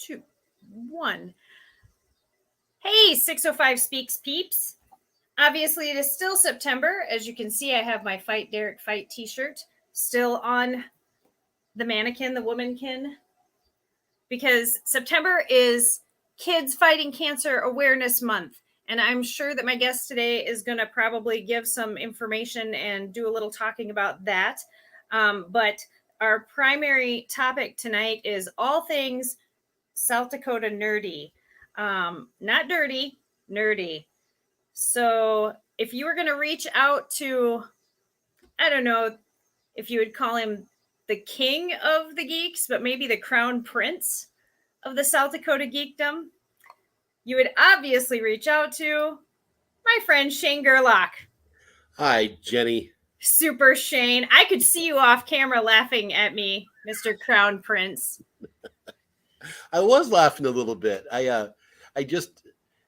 2, 1. Hey, 605 Speaks peeps. Obviously, it is still September. As you can see, I have my Fight Derek Fight t-shirt still on the mannequin, the womankin, because September is Kids Fighting Cancer Awareness Month. And I'm sure that my guest today is going to probably give some information and do a little talking about that. But our primary topic tonight is all things South Dakota nerdy. Not dirty, nerdy. So if you were going to reach out to, I don't know if you would call him the king of the geeks, but maybe the crown prince of the South Dakota geekdom, you would obviously reach out to my friend Shane Gerlach. Hi, Jenny. Super Shane. I could see you off camera laughing at me, Mr. Crown Prince. I was laughing a little bit. I just,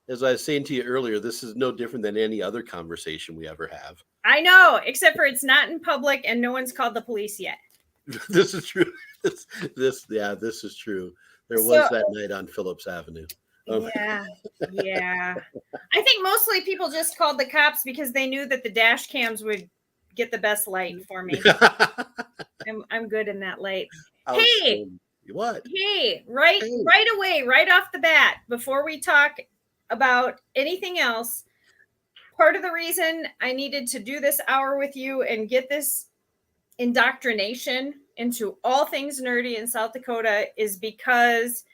as I was saying to you earlier, this is no different than any other conversation we ever have. I know, except for it's not in public and no one's called the police yet. This is true. This is true. There was that night on Phillips Avenue. Yeah. I think mostly people just called the cops because they knew that the dash cams would get the best light for me. I'm good in that light. Hey, what? Hey, right away, right off the bat, before we talk about anything else, part of the reason I needed to do this hour with you and get this indoctrination into all things nerdy in South Dakota is because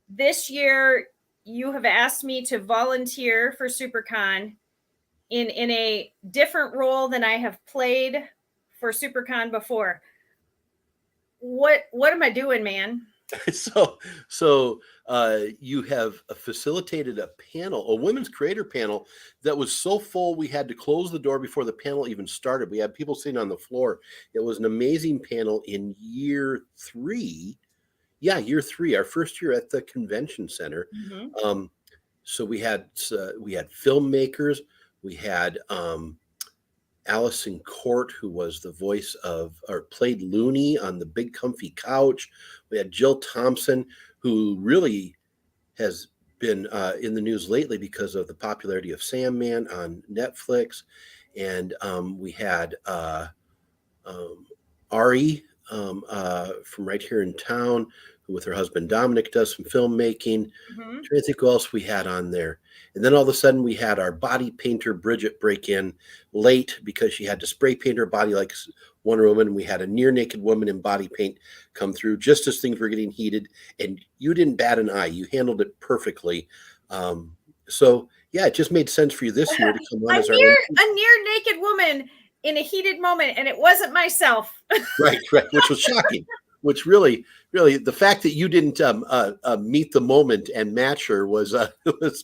this year you have asked me to volunteer for SouxperCon in a different role than I have played for SouxperCon before. What am I doing, man? So you have facilitated a panel, a women's creator panel that was so full we had to close the door before the panel even started. We had people sitting on the floor. It was an amazing panel in year 3. Yeah, year 3, our first year at the convention center. Mm-hmm. So we had filmmakers. We had Allison Court, who was the voice of, or played Looney on the Big Comfy Couch. We had Jill Thompson, who really has been in the news lately because of the popularity of Sandman on Netflix. And we had Ari from right here in town, who with her husband Dominic does some filmmaking. Mm-hmm. I'm trying to think who else we had on there. And then all of a sudden we had our body painter Bridget break in late because she had to spray paint her body like Wonder Woman. We had a near naked woman in body paint come through just as things were getting heated, and you didn't bat an eye. You handled it perfectly. So yeah, it just made sense for you this year to come on as a near naked woman in a heated moment, and it wasn't myself. Right, which was shocking. Which really, the fact that you didn't meet the moment and match her was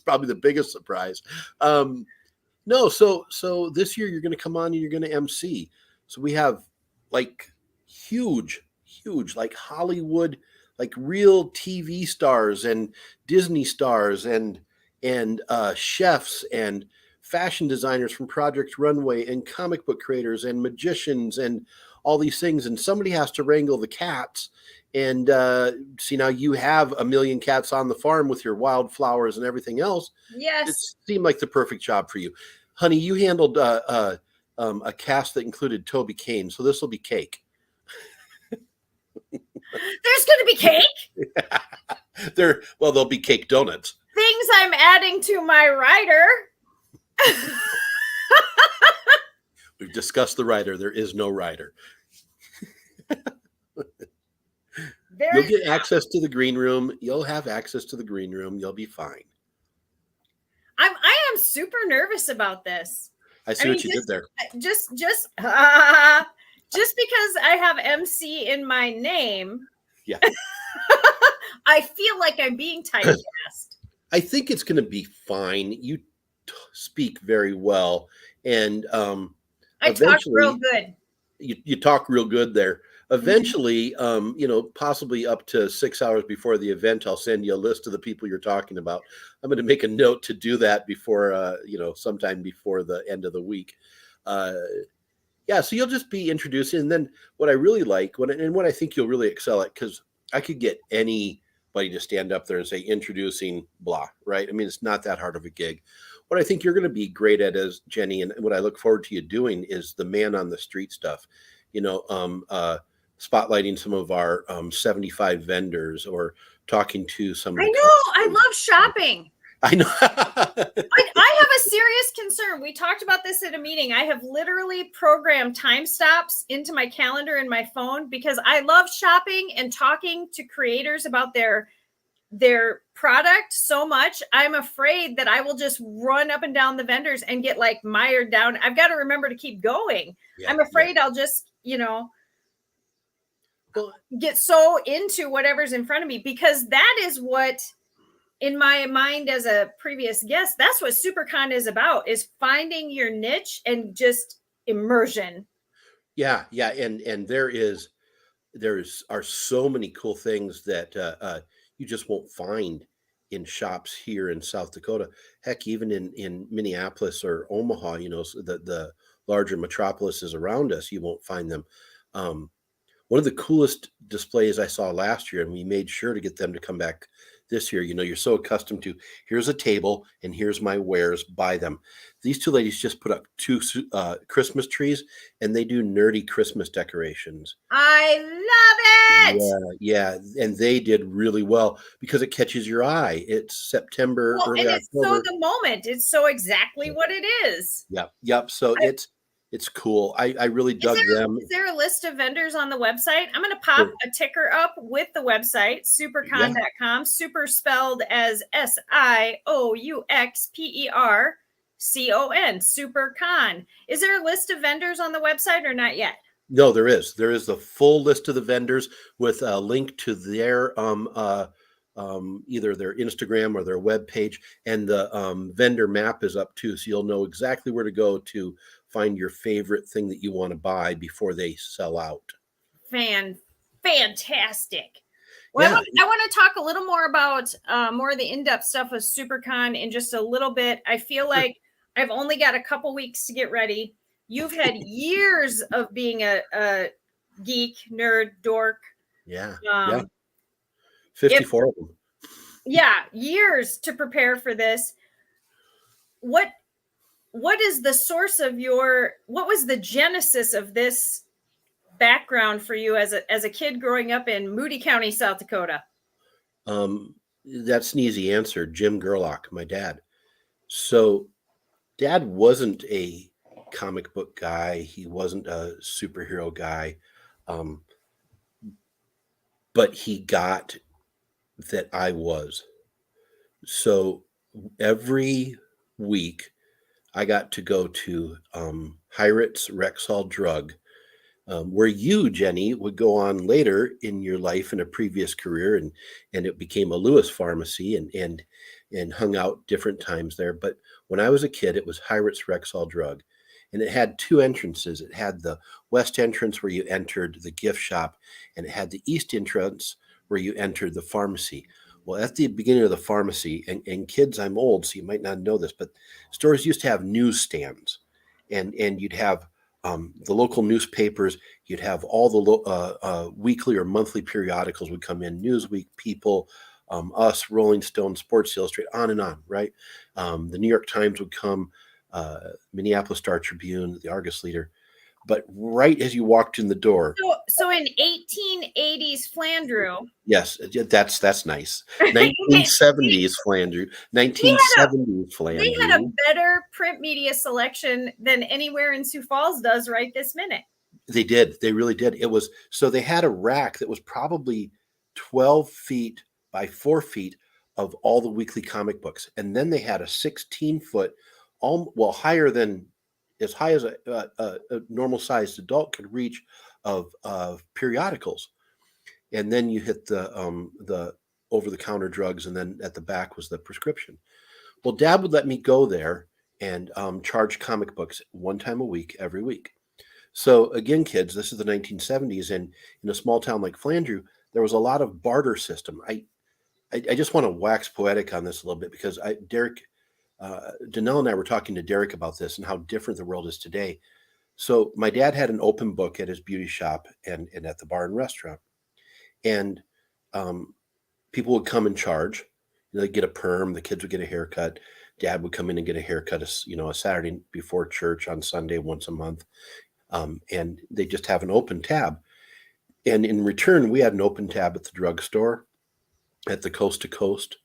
probably the biggest surprise. No, so this year you're going to come on and you're going to MC. So we have like huge, like Hollywood, like real TV stars and Disney stars and chefs and fashion designers from Project Runway and comic book creators and magicians and all these things. And somebody has to wrangle the cats. And see, now you have a million cats on the farm with your wildflowers and everything else. Yes. It seemed like the perfect job for you. Honey, you handled a cast that included Toby Kane. So this will be cake. There's going to be cake? There'll be cake donuts. Things I'm adding to my rider. We've discussed the rider. There is no rider. You'll get access to the green room. You'll have access to the green room. You'll be fine. I am super nervous about this. I see what you did there. Just because I have MC in my name, yeah, I feel like I'm being typecast. I think it's going to be fine. You speak very well, and I talk real good. You talk real good there. Eventually, possibly up to 6 hours before the event, I'll send you a list of the people you're talking about. I'm going to make a note to do that before, sometime before the end of the week. So you'll just be introducing. And then what I really like, what I think you'll really excel at, because I could get any buddy to stand up there and say, introducing blah, right? I mean, it's not that hard of a gig. What I think you're going to be great at as Jenny, and what I look forward to you doing is the man on the street stuff, spotlighting some of our 75 vendors or talking to some of I the know. I love shopping. I know. I have a serious concern. We talked about this at a meeting. I have literally programmed time stops into my calendar in my phone because I love shopping and talking to creators about their product so much. I'm afraid that I will just run up and down the vendors and get like mired down. I've got to remember to keep going. Yeah, I'm afraid I'll just, get so into whatever's in front of me, because that is what, in my mind as a previous guest, that's what SouxperCon is about, is finding your niche and just immersion. Yeah. And are so many cool things that you just won't find in shops here in South Dakota. Heck, even in Minneapolis or Omaha, the larger metropolises around us, you won't find them. One of the coolest displays I saw last year, and we made sure to get them to come back this year. You're so accustomed to, here's a table and here's my wares, buy them. These two ladies just put up 2 Christmas trees, and they do nerdy Christmas decorations. I love it. Yeah. And they did really well because it catches your eye. It's September, early and it's October. So the moment. It's so exactly what it is. Yep. So it's cool. I really dug them. Is there a list of vendors on the website? I'm going to pop a ticker up with the website, SouxperCon.com. Super spelled as SIOUXPERCON, SouxperCon. Is there a list of vendors on the website or not yet? No, there is. There is the full list of the vendors with a link to their either their Instagram or their web page, and the vendor map is up too, so you'll know exactly where to go to find your favorite thing that you want to buy before they sell out. Fantastic. Well, yeah. I want to talk a little more about more of the in-depth stuff with SouxperCon in just a little bit. I feel like I've only got a couple weeks to get ready. You've had years of being a geek, nerd, dork. Yeah. 54 of them. Yeah, years to prepare for this. What is the source of what was the genesis of this background for you as a kid growing up in Moody County, South Dakota? That's an easy answer. Jim Gerlach, my dad. So Dad wasn't a comic book guy. He wasn't a superhero guy. But he got that I was. So every week I got to go to Pirates Rexall Drug, where you, Jenny, would go on later in your life in a previous career, and it became a Lewis Pharmacy and hung out different times there. But when I was a kid, it was Pirates Rexall Drug, and it had 2 entrances. It had the west entrance where you entered the gift shop, and it had the east entrance where you entered the pharmacy. Well, at the beginning of the pharmacy, and kids, I'm old, so you might not know this, but stores used to have newsstands, and you'd have the local newspapers. You'd have all the weekly or monthly periodicals would come in: Newsweek, People, Us, Rolling Stone, Sports Illustrated, on and on, right? The New York Times would come, Minneapolis Star Tribune, the Argus Leader. But right as you walked in the door. So in 1880s Flandreau. Yes, that's nice. 1970s Flandreau. 1970s Flandreau. They had a better print media selection than anywhere in Sioux Falls does right this minute. They did. They really did. So they had a rack that was probably 12 feet by 4 feet of all the weekly comic books. And then they had a 16-foot, higher than, as high as a normal sized adult could reach, of periodicals. And then you hit the over-the-counter drugs, and then at the back was the prescription. Well, Dad would let me go there and charge comic books 1 time a week, every week. So again, kids, this is the 1970s, and in a small town like Flandreau, there was a lot of barter system. I just want to wax poetic on this a little bit, because Danelle and I were talking to Derek about this and how different the world is today. So my dad had an open book at his beauty shop and at the bar and restaurant. And people would come and charge. They'd get a perm. The kids would get a haircut. Dad would come in and get a haircut, a Saturday before church on Sunday once a month. And they just have an open tab. And in return, we had an open tab at the drugstore, at the Coast to Coast,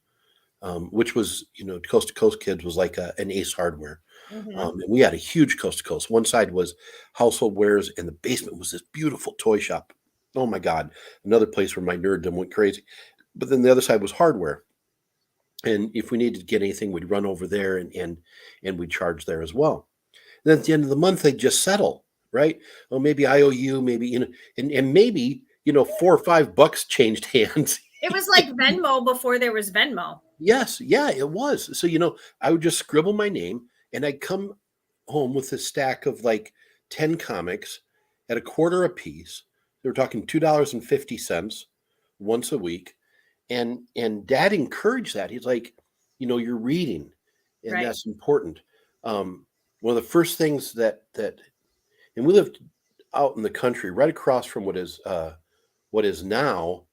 which was, Coast to Coast Kids was like an Ace Hardware. Mm-hmm. And we had a huge Coast to Coast. One side was household wares, and the basement was this beautiful toy shop. Oh my God. Another place where my nerddom went crazy. But then the other side was hardware. And if we needed to get anything, we'd run over there and we'd charge there as well. And then at the end of the month, they'd just settle, right? Oh, maybe I owe you, maybe, and maybe, $4 or $5 changed hands. It was like Venmo before there was Venmo. Yes. Yeah, it was. So, I would just scribble my name and I'd come home with a stack of like 10 comics at $0.25 a piece. They were talking $2.50 once a week. And Dad encouraged that. He's like, you're reading, and Right. That's important. One of the first things that and we lived out in the country, right across from what is now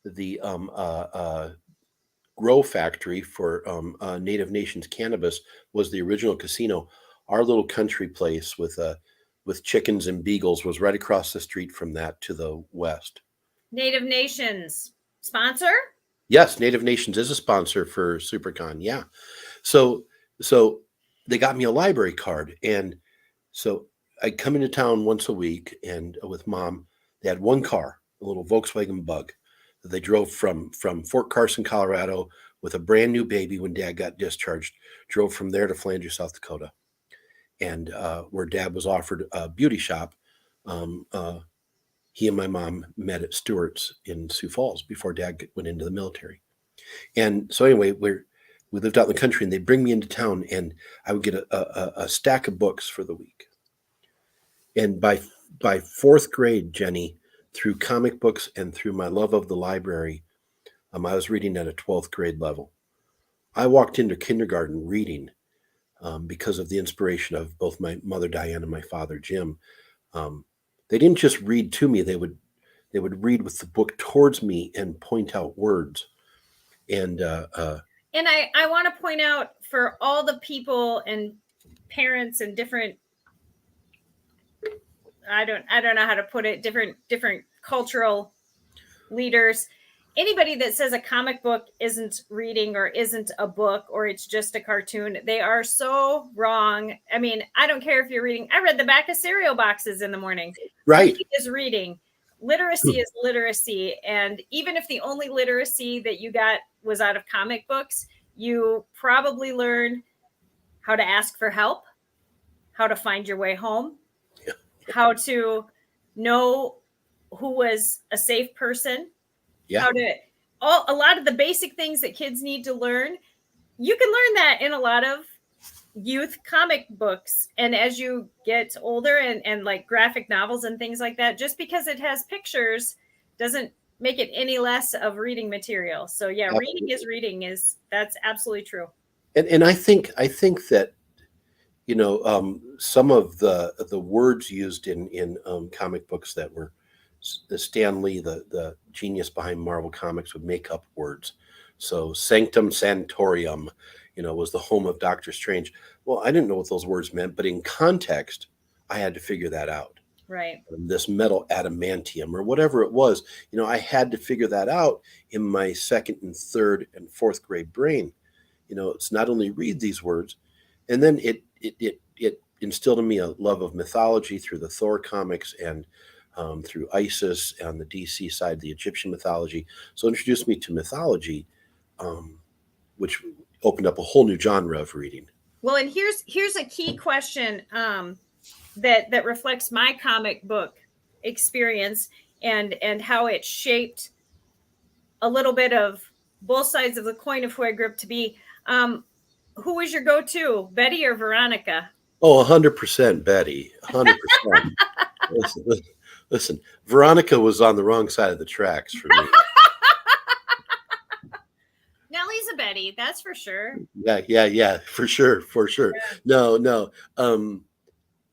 the grow factory for Native Nations cannabis, was the original casino. Our little country place with chickens and beagles was right across the street from that to the west. Native Nations sponsor? Yes, Native Nations is a sponsor for Siouxper Con. Yeah. So they got me a library card. And so I come into town once a week, and with Mom, they had one car, a little Volkswagen Bug that they drove from Fort Carson, Colorado, with a brand new baby when Dad got discharged, drove from there to Flandreau, South Dakota. And where Dad was offered a beauty shop, he and my mom met at Stewart's in Sioux Falls before Dad went into the military. And so anyway, we lived out in the country, and they'd bring me into town, and I would get a stack of books for the week. And by fourth grade, Jenny, through comic books and through my love of the library, I was reading at a 12th grade level. I walked into kindergarten reading because of the inspiration of both my mother, Diane, and my father, Jim. They didn't just read to me. They would read with the book towards me and point out words. And I want to point out for all the people and parents and different, I don't know how to put it, different cultural leaders, anybody that says a comic book isn't reading or isn't a book or it's just a cartoon, they are so wrong. I mean, I don't care if you're reading. I read the back of cereal boxes in the morning. Right. Reading is reading. Literacy is literacy. And even if the only literacy that you got was out of comic books, you probably learned how to ask for help, how to find your way home, how to know who was a safe person, how to a lot of the basic things that kids need to learn. You can learn that in a lot of youth comic books. And as you get older and like graphic novels and things like that, just because it has pictures doesn't make it any less of reading material. So yeah, absolutely. Reading is that's absolutely true. And I think that, some of the words used in comic books that were Stan Lee, the genius behind Marvel Comics, would make up words. So Sanctum Sanctorium, was the home of Doctor Strange. Well, I didn't know what those words meant, but in context, I had to figure that out. Right. This metal adamantium or whatever it was, I had to figure that out in my second and third and fourth grade brain. It's not only read these words, and then it instilled in me a love of mythology through the Thor comics and through Isis on the DC side, the Egyptian mythology. So introduced me to mythology, which opened up a whole new genre of reading. Well, and here's a key question that reflects my comic book experience and how it shaped a little bit of both sides of the coin of who I grew up to be. Who was your go-to, Betty or Veronica? Oh, 100% Betty, 100%. Listen, Veronica was on the wrong side of the tracks for me. Nellie's a Betty, that's for sure. Yeah, for sure. Yeah. No.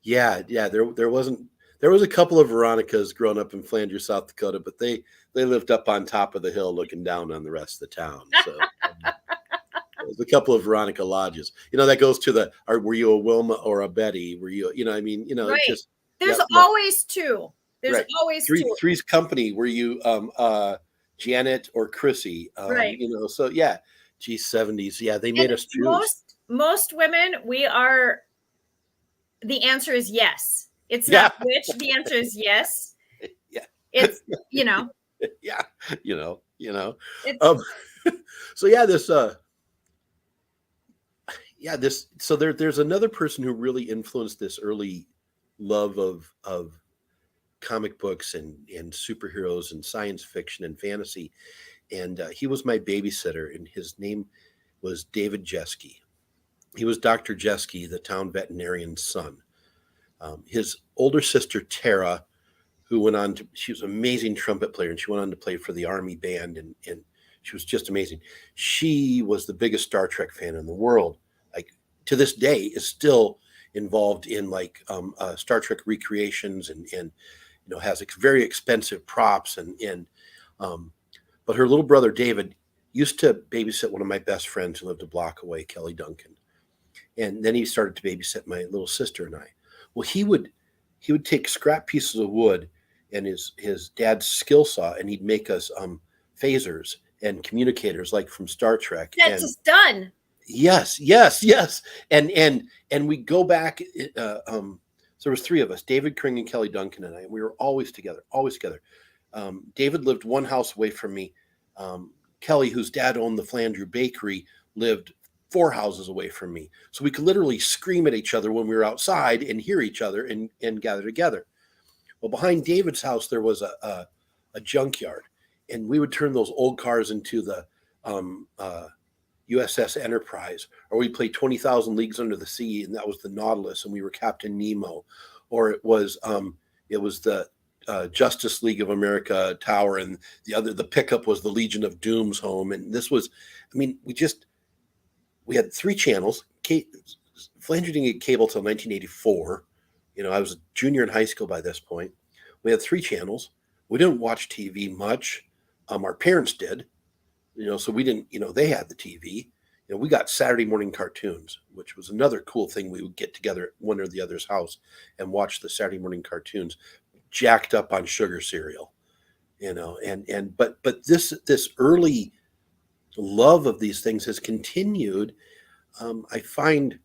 There was a couple of Veronicas growing up in Flandreau, South Dakota, but they they lived up on top of the hill looking down on the rest of the town. So there's a couple of Veronica Lodges. That goes to were you a Wilma or a Betty? Were you, I mean, right. it just there's always two. There's right. always two. Three's Company. Were you Janet or Chrissy? Right. So yeah, G70s. Yeah, they made us choose. Most women, the answer is yes. It's not which, the answer is yes. Yeah. It's, Yeah. So yeah, there's another person who really influenced this early love of comic books and superheroes and science fiction and fantasy. And he was my babysitter, and his name was David Jeske. He was Dr. Jeske, the town veterinarian's son. His older sister, Tara, who went on she was an amazing trumpet player, and she went on to play for the Army band, and she was just amazing. She was the biggest Star Trek fan in the world. Like, to this day, is still involved in Star Trek recreations and has very expensive props but her little brother David used to babysit one of my best friends who lived a block away, Kelly Duncan. And then he started to babysit my little sister and I. Well, he would take scrap pieces of wood and his dad's skill saw, and he'd make us phasers and communicators like from Star Trek. That's just done. Yes. And we go back. So there was three of us: David Kring and Kelly Duncan and I. And we were always together. David lived one house away from me. Kelly, whose dad owned the Flandreau Bakery, lived 4 houses away from me. So we could literally scream at each other when we were outside and hear each other and gather together. Well, behind David's house, there was a junkyard, and we would turn those old cars into the USS Enterprise, or we played 20,000 Leagues Under the Sea, and that was the Nautilus, and we were Captain Nemo, or it was the Justice League of America tower, and the pickup was the Legion of Doom's home. And this was, we had 3 channels. Flandreau didn't get cable till 1984. I was a junior in high school by this point. We had 3 channels. We didn't watch TV much. Our parents did, so we didn't, they had the TV. We got Saturday morning cartoons, which was another cool thing. We would get together at one or the other's house and watch the Saturday morning cartoons, jacked up on sugar cereal, but this early love of these things has continued. I find,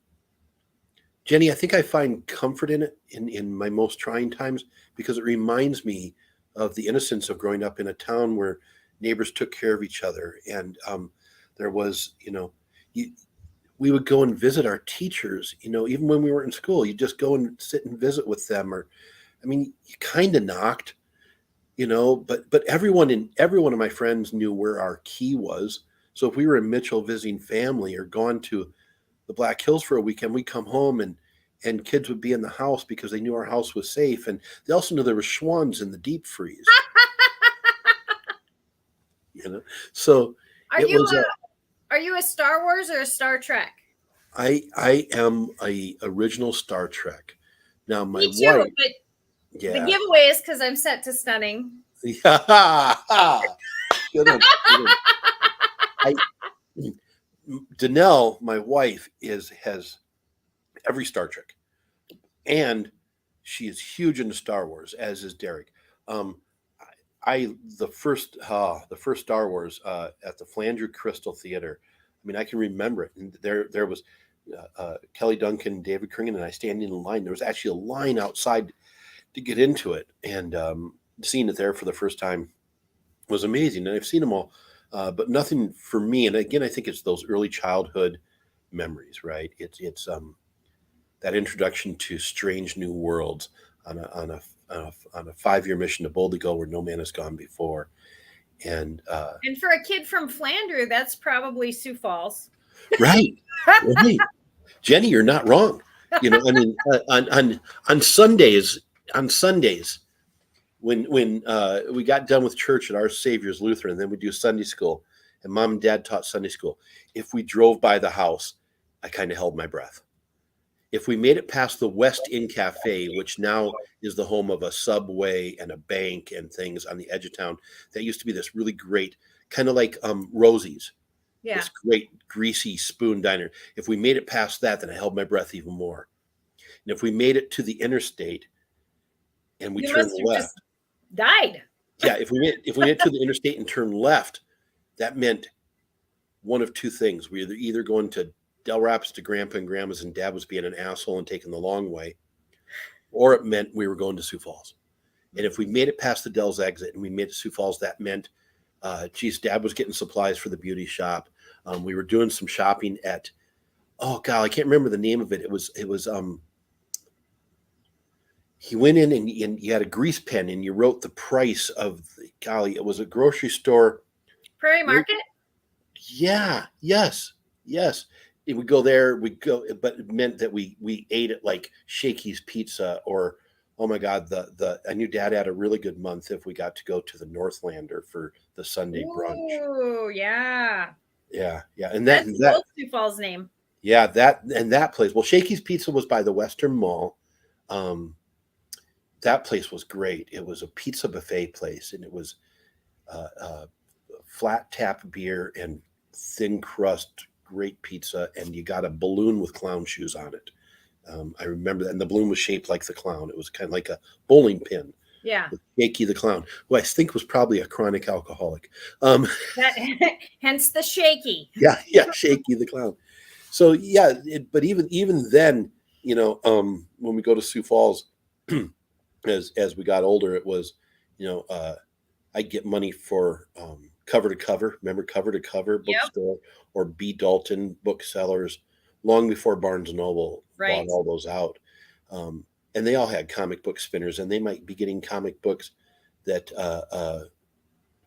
Jenny, I think I find comfort in it in my most trying times, because it reminds me of the innocence of growing up in a town where neighbors took care of each other. And there was, we would go and visit our teachers, even when we were in school. You just go and sit and visit with them, or you kind of knocked, but every one of my friends knew where our key was. So if we were in Mitchell visiting family or gone to the Black Hills for a weekend, we'd come home and kids would be in the house because they knew our house was safe. And they also knew there were Schwans in the deep freeze. So are you a Star Wars or a Star Trek? I am a original Star Trek. Now my Me too, wife. But yeah. The giveaway is because I'm set to stunning. Yeah. Danelle, my wife, has every Star Trek, and she is huge into Star Wars, as is Derek. The first Star Wars at the Flandreau Crystal Theater. I can remember it. And there was Kelly Duncan, David Kringen, and I standing in line. There was actually a line outside to get into it, and seeing it there for the first time was amazing. And I've seen them all, but nothing for me. And again, I think it's those early childhood memories, right? It's that introduction to strange new worlds on a 5-year mission to boldly go where no man has gone before. And for a kid from Flandreau, that's probably Sioux Falls. Right. Jenny, you're not wrong. On Sundays, when we got done with church at Our Savior's Lutheran, then we do Sunday school, and Mom and Dad taught Sunday school. If we drove by the house, I kind of held my breath. if we made it past the West Inn Cafe, which now is the home of a Subway and a bank and things on the edge of town, that used to be this really great, kind of like Rosie's, Yeah. this great greasy spoon diner. If we made it past that, then I held my breath even more. And if we made it to the interstate and we turned left, just died. yeah, if we made it to the interstate and turned left, that meant one of two things. We were either going to Del Rapids to Grandpa and Grandma's, and Dad was being an asshole and taking the long way, or it meant we were going to Sioux Falls. And if we made it past the Del's exit and we made it to Sioux Falls, that meant, Dad was getting supplies for the beauty shop. We were doing some shopping at, oh God, I can't remember the name of it. It was he went in and you had a grease pen and you wrote the price of it was a grocery store. Prairie Market? Yeah, yes. It would go there, but it meant that we ate at like Shakey's Pizza, or, oh my God, I knew Dad had a really good month if we got to go to the Northlander for the Sunday brunch. Oh, yeah. Yeah. And that's that Sioux Falls name. Yeah, that place. Well, Shakey's Pizza was by the Western Mall. That place was great. It was a pizza buffet place, and it was flat tap beer and thin crust, great pizza, and you got a balloon with clown shoes on it. I remember that, and the balloon was shaped like the clown. It was kind of like a bowling pin. Yeah. With Shaky the clown, who I think was probably a chronic alcoholic. Hence the Shaky. Yeah, Shaky the clown. So yeah, but even then, when we go to Sioux Falls, as we got older, it was, I'd get money for Cover to Cover. Remember Cover to Cover bookstore, or B. Dalton booksellers, long before Barnes and Noble bought all those out. And they all had comic book spinners, and they might be getting comic books that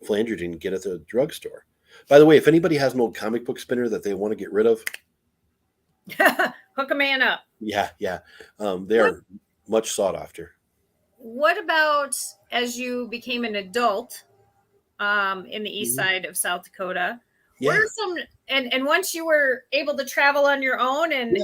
Flanger didn't get at the drugstore. By the way, if anybody has an old comic book spinner that they want to get rid of, hook a man up. Yeah. They are much sought after. What about as you became an adult in the east side of South Dakota? Yeah. What are some, and once you were able to travel on your own and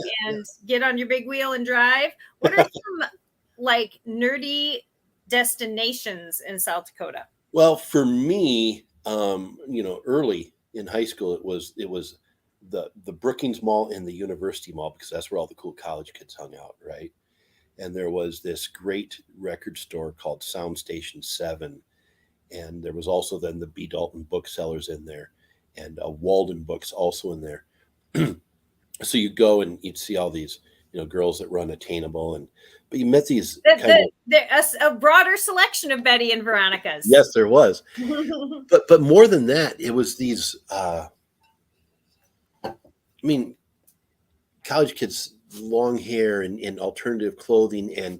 get on your big wheel and drive, what are some like nerdy destinations in South Dakota? Well, for me, early in high school, it was the Brookings Mall and the University Mall, because that's where all the cool college kids hung out, right? And there was this great record store called Sound Station 7. And there was also then the B. Dalton booksellers in there, and Walden Books also in there. So you go and you'd see all these, girls that run Attainable, but you met these a broader selection of Betty and Veronica's. Yes, there was. but more than that, it was these, college kids, long hair and alternative clothing, and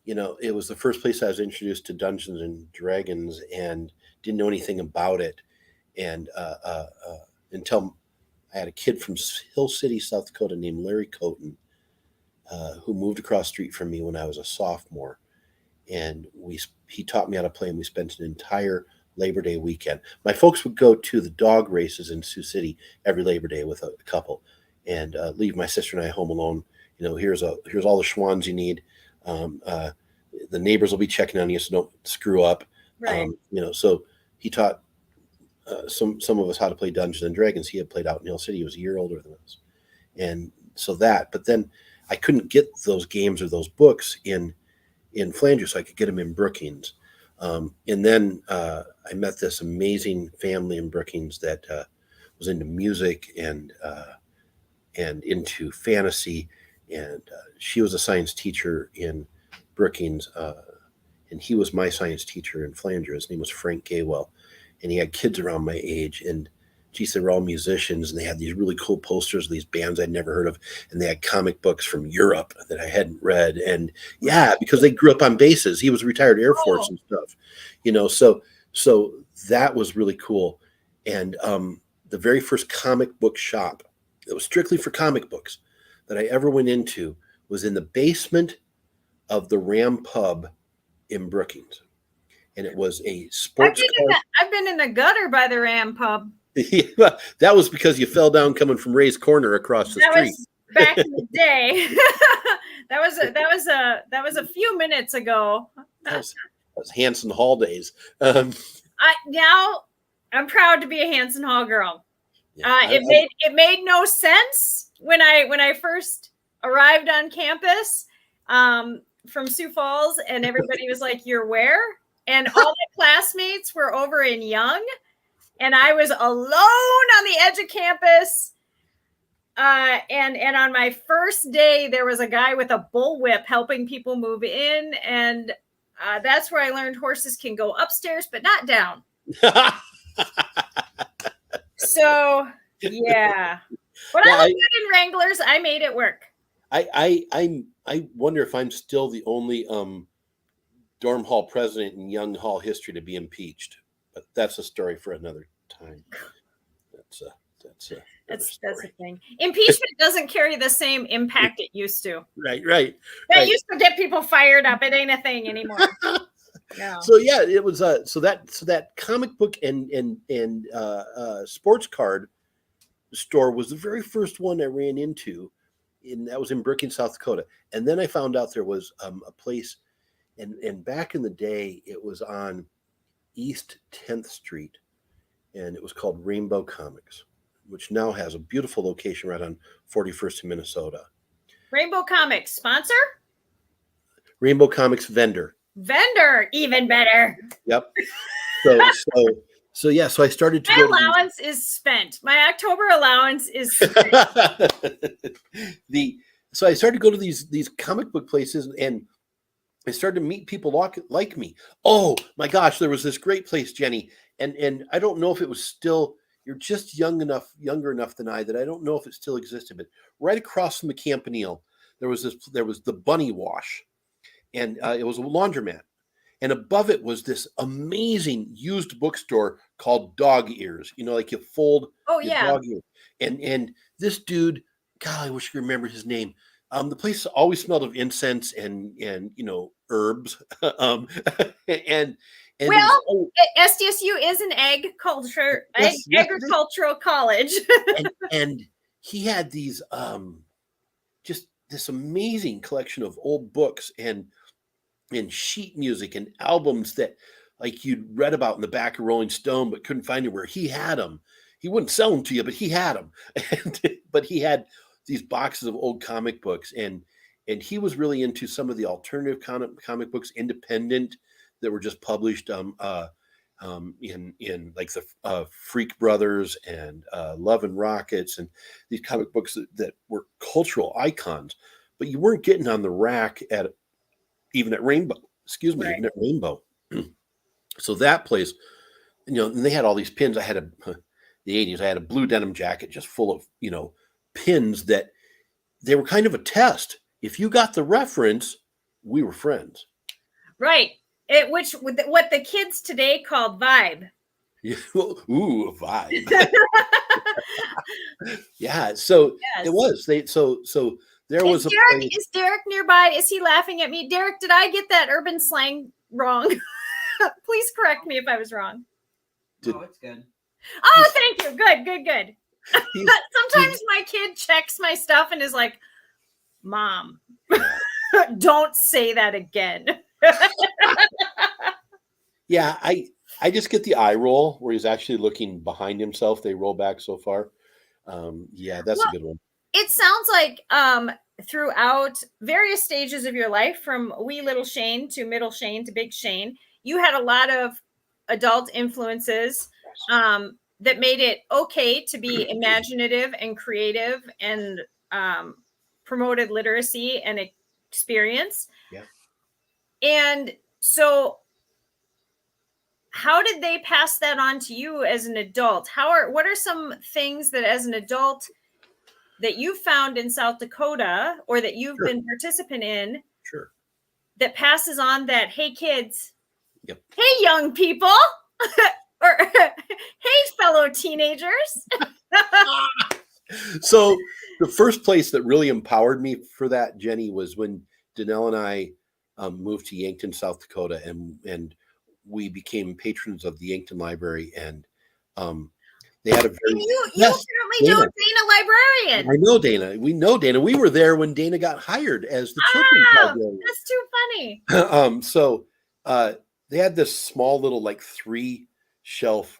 it was the first place I was introduced to Dungeons and Dragons, and didn't know anything about it, and until I had a kid from Hill City, South Dakota, named Larry Coton, who moved across the street from me when I was a sophomore, and he taught me how to play, and we spent an entire Labor Day weekend. My folks would go to the dog races in Sioux City every Labor Day with a couple, and leave my sister and I home alone. Here's all the schwans you need. The neighbors will be checking on you, so don't screw up. Right. So he taught some of us how to play Dungeons and Dragons. He had played out in Hill City. He was a year older than us, and so but then I couldn't get those games or those books in Flanger, so I could get them in Brookings. And then I met this amazing family in Brookings that was into music and into fantasy. And she was a science teacher in Brookings, and he was my science teacher in Flanger. His name was Frank Gaywell, and he had kids around my age. And geez, they were all musicians, and they had these really cool posters of these bands I'd never heard of, and they had comic books from Europe that I hadn't read. And because they grew up on bases. He was a retired Air Force and stuff, so that was really cool. And the very first comic book shop that was strictly for comic books that I ever went into was in the basement of the Ram Pub in Brookings. And it was a sports car. I've been in the gutter by the Ram Pub. That was because you fell down coming from Ray's Corner across the street. Was back in the day. That was a few minutes ago. That was Hanson Hall days. Now I'm proud to be a Hanson Hall girl. Yeah, it made no sense when I first arrived on campus from Sioux Falls, and everybody was like, "You're where?" And all my classmates were over in Young, and I was alone on the edge of campus. And on my first day, there was a guy with a bullwhip helping people move in, and that's where I learned horses can go upstairs but not down. So yeah, but I was good in Wranglers. I made it work. I wonder if I'm still the only dorm hall president in Young Hall history to be impeached, but that's a story for another time. That's the thing. Impeachment doesn't carry the same impact it used to. Right. That used to get people fired up. It ain't a thing anymore. No. So yeah, it was so that comic book and sports card store was the very first one I ran into, and that was in Brookings, South Dakota. And then I found out there was a place, and back in the day it was on East 10th Street, and it was called Rainbow Comics, which now has a beautiful location right on 41st in Minnesota. Rainbow Comics sponsor? Rainbow Comics vendor, even better. Yep. So I started to. My allowance is spent. My October allowance is spent. So I started to go to these comic book places, and I started to meet people like me. Oh my gosh, there was this great place, Jenny, and I don't know if it was still. You're just younger enough than I that I don't know if it still existed, but right across from the Campanile, there was the Bunny Wash, and it was a laundromat, and above it was this amazing used bookstore called Dog Ears. You know, like you fold. Oh yeah. Dog ears. And this dude, God, I wish I could remember his name. The place always smelled of incense and herbs. and SDSU is an agricultural college. and he had these just this amazing collection of old books and sheet music and albums that like you'd read about in the back of Rolling Stone but couldn't find anywhere. He had them. He wouldn't sell them to you, but he had them. But he had these boxes of old comic books, and he was really into some of the alternative comic books, independent, that were just published in like the Freak Brothers and Love and Rockets, and these comic books that were cultural icons, but you weren't getting on the rack even at Rainbow. Right. Even at Rainbow. So that place, and they had all these pins. I had the 80s. I had a blue denim jacket just full of pins that they were kind of a test. If you got the reference, we were friends. Right. What the kids today called vibe. Yeah, ooh, vibe. Yeah. So yes. It was. So there was a place. Is Derek nearby? Is he laughing at me? Derek, did I get that urban slang wrong? Please correct me if I was wrong. No, it's good. Oh, thank you. Good. Sometimes my kid checks my stuff and is like, "Mom, don't say that again." Yeah, I just get the eye roll where he's actually looking behind himself. They roll back so far. Yeah, that's a good one. It sounds like throughout various stages of your life, from wee little Shane to middle Shane to big Shane, you had a lot of adult influences that made it okay to be imaginative and creative, and promoted literacy and experience. Yeah. And so how did they pass that on to you as an adult? What are some things that as an adult that you found in South Dakota, or that you've been participant in, that passes on that, hey kids, hey young people, or hey fellow teenagers? So the first place that really empowered me for that, Jenny, was when Danelle and I moved to Yankton, South Dakota, and we became patrons of the Yankton Library, and they had a very you apparently don't. Dana librarian. I know Dana. We know Dana. We were there when Dana got hired as the children's Oh, librarian. that's too funny. So they had this small little like 3-shelf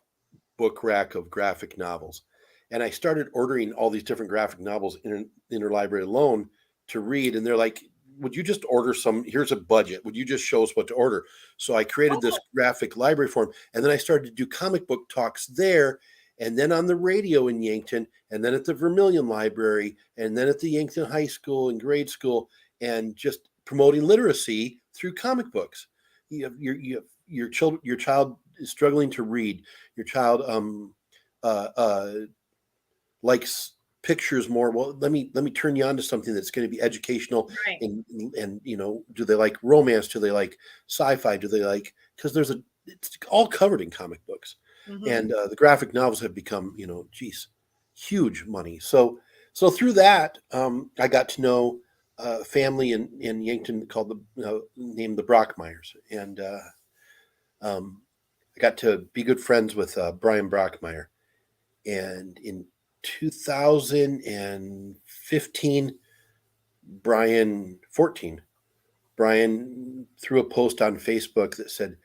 book rack of graphic novels, and I started ordering all these different graphic novels in interlibrary loan to read, and they're like, would you just order some? Here's a budget. Would you just show us what to order? So I created this graphic library for them, and then I started to do comic book talks there, and then on the radio in Yankton, and then at the Vermilion Library, and then at the Yankton High School and grade school, and just promoting literacy through comic books. Your child is struggling to read. Your child likes pictures more. Well, let me turn you on to something that's going to be educational. Right. And do they like romance? Do they like sci-fi? Do they like, because it's all covered in comic books. Mm-hmm. And the graphic novels have become, huge money. So through that, I got to know a family in Yankton called named the Brockmeyers, and I got to be good friends with Brian Brockmeyer. And in 2015, Brian threw a post on Facebook that said,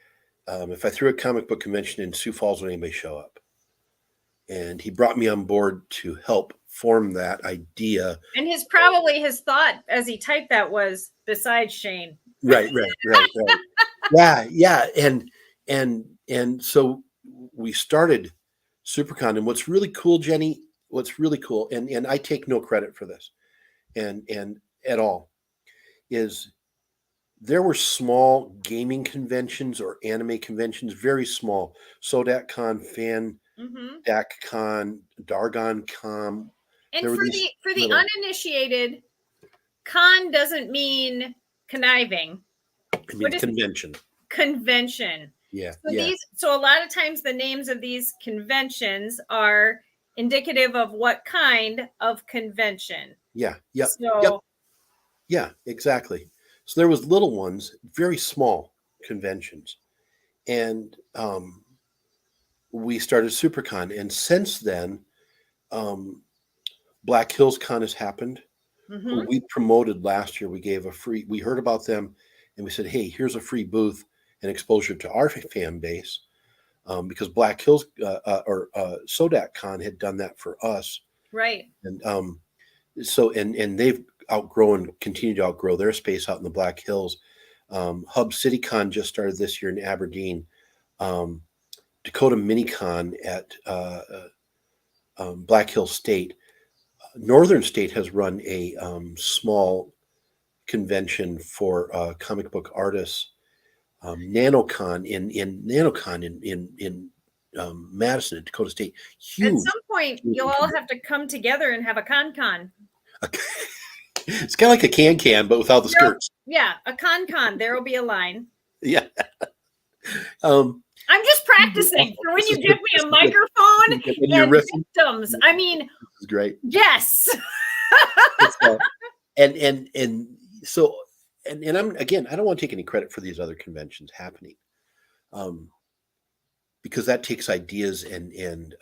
if I threw a comic book convention in Sioux Falls, would anybody show up? And he brought me on board to help form that idea. And his thought as he typed that was, besides Shane. Right. Yeah. And so we started SouxperCon. And what's really cool, Jenny, and I take no credit for this and at all, is there were small gaming conventions or anime conventions, very small. Sodak Con, Fan, Dak Con, Dargon Con. And for the uninitiated, con doesn't mean conniving. It means convention. Convention. Yeah. So a lot of times the names of these conventions are indicative of what kind of convention. Yeah. Yeah, exactly. So there was little ones, very small conventions. And we started SouxperCon. And since then, Black Hills Con has happened. Mm-hmm. We promoted last year. We heard about them and we said, hey, here's a free booth and exposure to our fan base. Because Black Hills or Sodak Con had done that for us. Right. And and they've continue to outgrow their space out in the Black Hills. Hub City Con just started this year in Aberdeen. Dakota Minicon at Black Hill State. Northern State has run a small convention for comic book artists. NanoCon in Madison at Dakota State. Huge. At some point, you'll all have to come together and have a con. It's kind of like a can, but without the skirts. Yeah, a con. There will be a line. Yeah. I'm just practicing for when you give me a microphone and victims. I mean, this is great. Yes. And I'm again, I don't want to take any credit for these other conventions happening, because that takes ideas and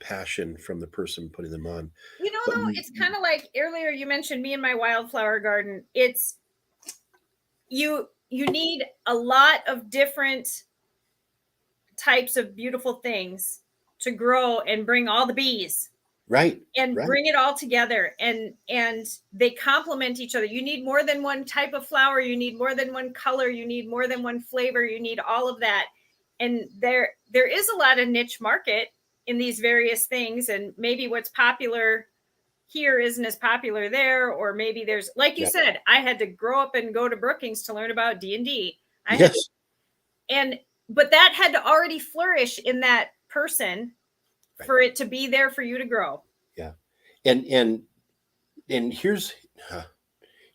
passion from the person putting them on. Though, it's kind of like earlier you mentioned me and my wildflower garden. It's you need a lot of different types of beautiful things to grow and bring all the bees. Right. And bring it all together, and they complement each other. You need more than one type of flower. You need more than one color. You need more than one flavor. You need all of that. And there is a lot of niche market in these various things. And maybe what's popular here isn't as popular there. Or maybe there's, like you said, I had to grow up and go to Brookings to learn about D&D. But that had to already flourish in that person for it to be there for you to grow. Yeah. And here's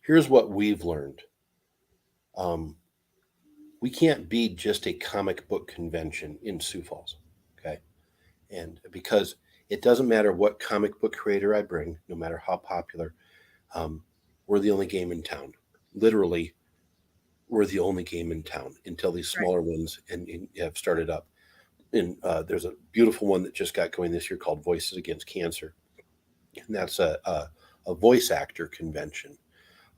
what we've learned. We can't be just a comic book convention in Sioux Falls. Okay. And because it doesn't matter what comic book creator I bring, no matter how popular, we're the only game in town. Literally, we're the only game in town until these smaller ones and have started up. And there's a beautiful one that just got going this year called Voices Against Cancer. and that's a voice actor convention.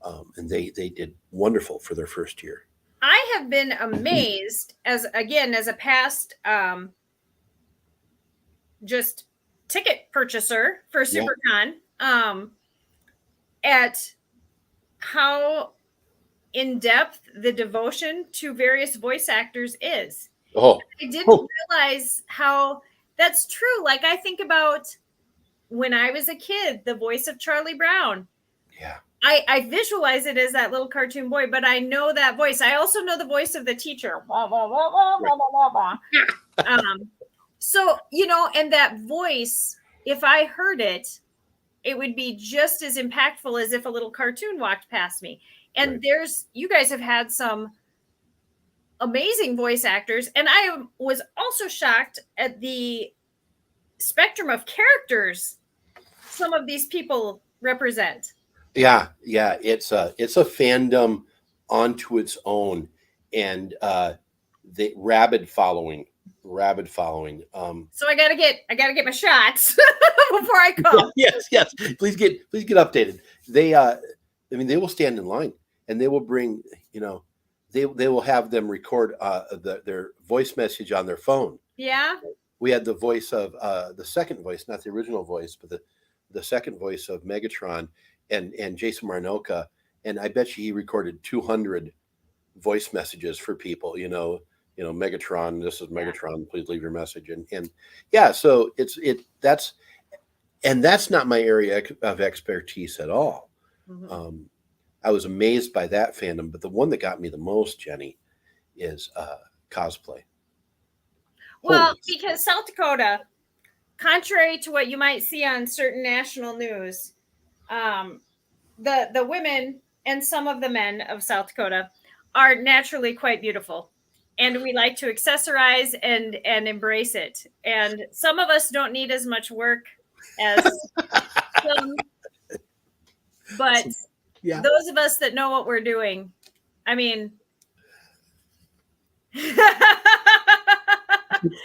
And they did wonderful for their first year. I have been amazed as a past just ticket purchaser for SouxperCon, at how in depth the devotion to various voice actors is. Oh, I didn't realize how that's true. Like, I think about when I was a kid, the voice of Charlie Brown. yeah. I visualize it as that little cartoon boy, but I know that voice. I also know the voice of the teacher. So, and that voice, if I heard it, it would be just as impactful as if a little cartoon walked past me. And you guys have had some amazing voice actors. And I was also shocked at the spectrum of characters some of these people represent. Yeah. It's a fandom onto its own, and the rabid following. So I gotta get my shots before I come. Yes. Please get updated. They they will stand in line, and they will bring, they will have them record their voice message on their phone. Yeah. We had the voice of the second voice, not the original voice, but the second voice of Megatron and Jason Marnoka, and I bet you he recorded 200 voice messages for people. Megatron, this is Megatron, please leave your message, and yeah, so that's not my area of expertise at all. Mm-hmm. I was amazed by that fandom, but the one that got me the most, Jenny, is cosplay. Well, because South Dakota, contrary to what you might see on certain national news, the women and some of the men of South Dakota are naturally quite beautiful, and we like to accessorize and embrace it. And some of us don't need as much work as some, but those of us that know what we're doing, I mean.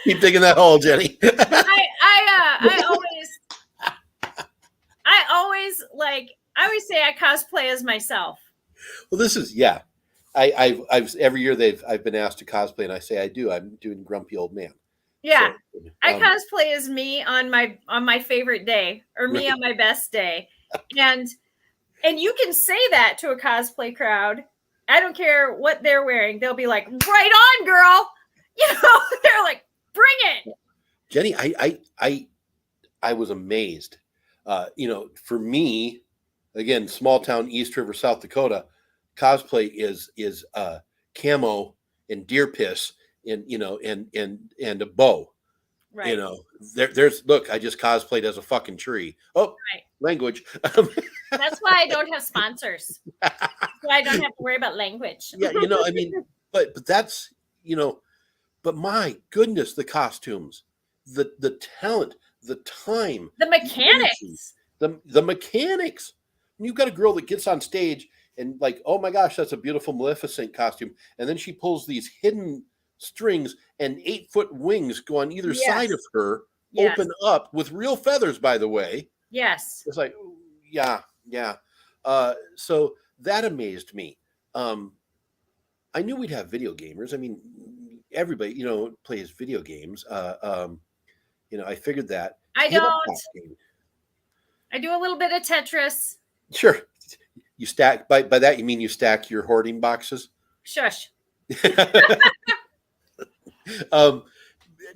Keep digging that hole, Jenny. I always say I cosplay as myself. Well, this is I've every year I've been asked to cosplay, and I say I do. I'm doing grumpy old man. Yeah, so, I cosplay as me on my favorite day, or me on my best day, and you can say that to a cosplay crowd. I don't care what they're wearing; they'll be like, "Right on, girl." They're like, "Bring it." Jenny, I was amazed. For me, again, small town East River, South Dakota, cosplay is camo and deer piss and a bow. Right. There's look, I just cosplayed as a fucking tree. Oh, right. Language. That's why I don't have sponsors. That's why I don't have to worry about language. Yeah, but that's, but my goodness, the costumes, the talent, the time, the mechanics, the mechanics. And you've got a girl that gets on stage and like, oh my gosh, that's a beautiful Maleficent costume, and then she pulls these hidden strings and 8-foot wings go on either side of her, open up with real feathers, by the way. Yes, it's like, yeah. So that amazed me. I knew we'd have video gamers. I mean, everybody, plays video games. I figured that. I don't. I do a little bit of Tetris. Sure. You stack, by that you mean you stack your hoarding boxes? Shush.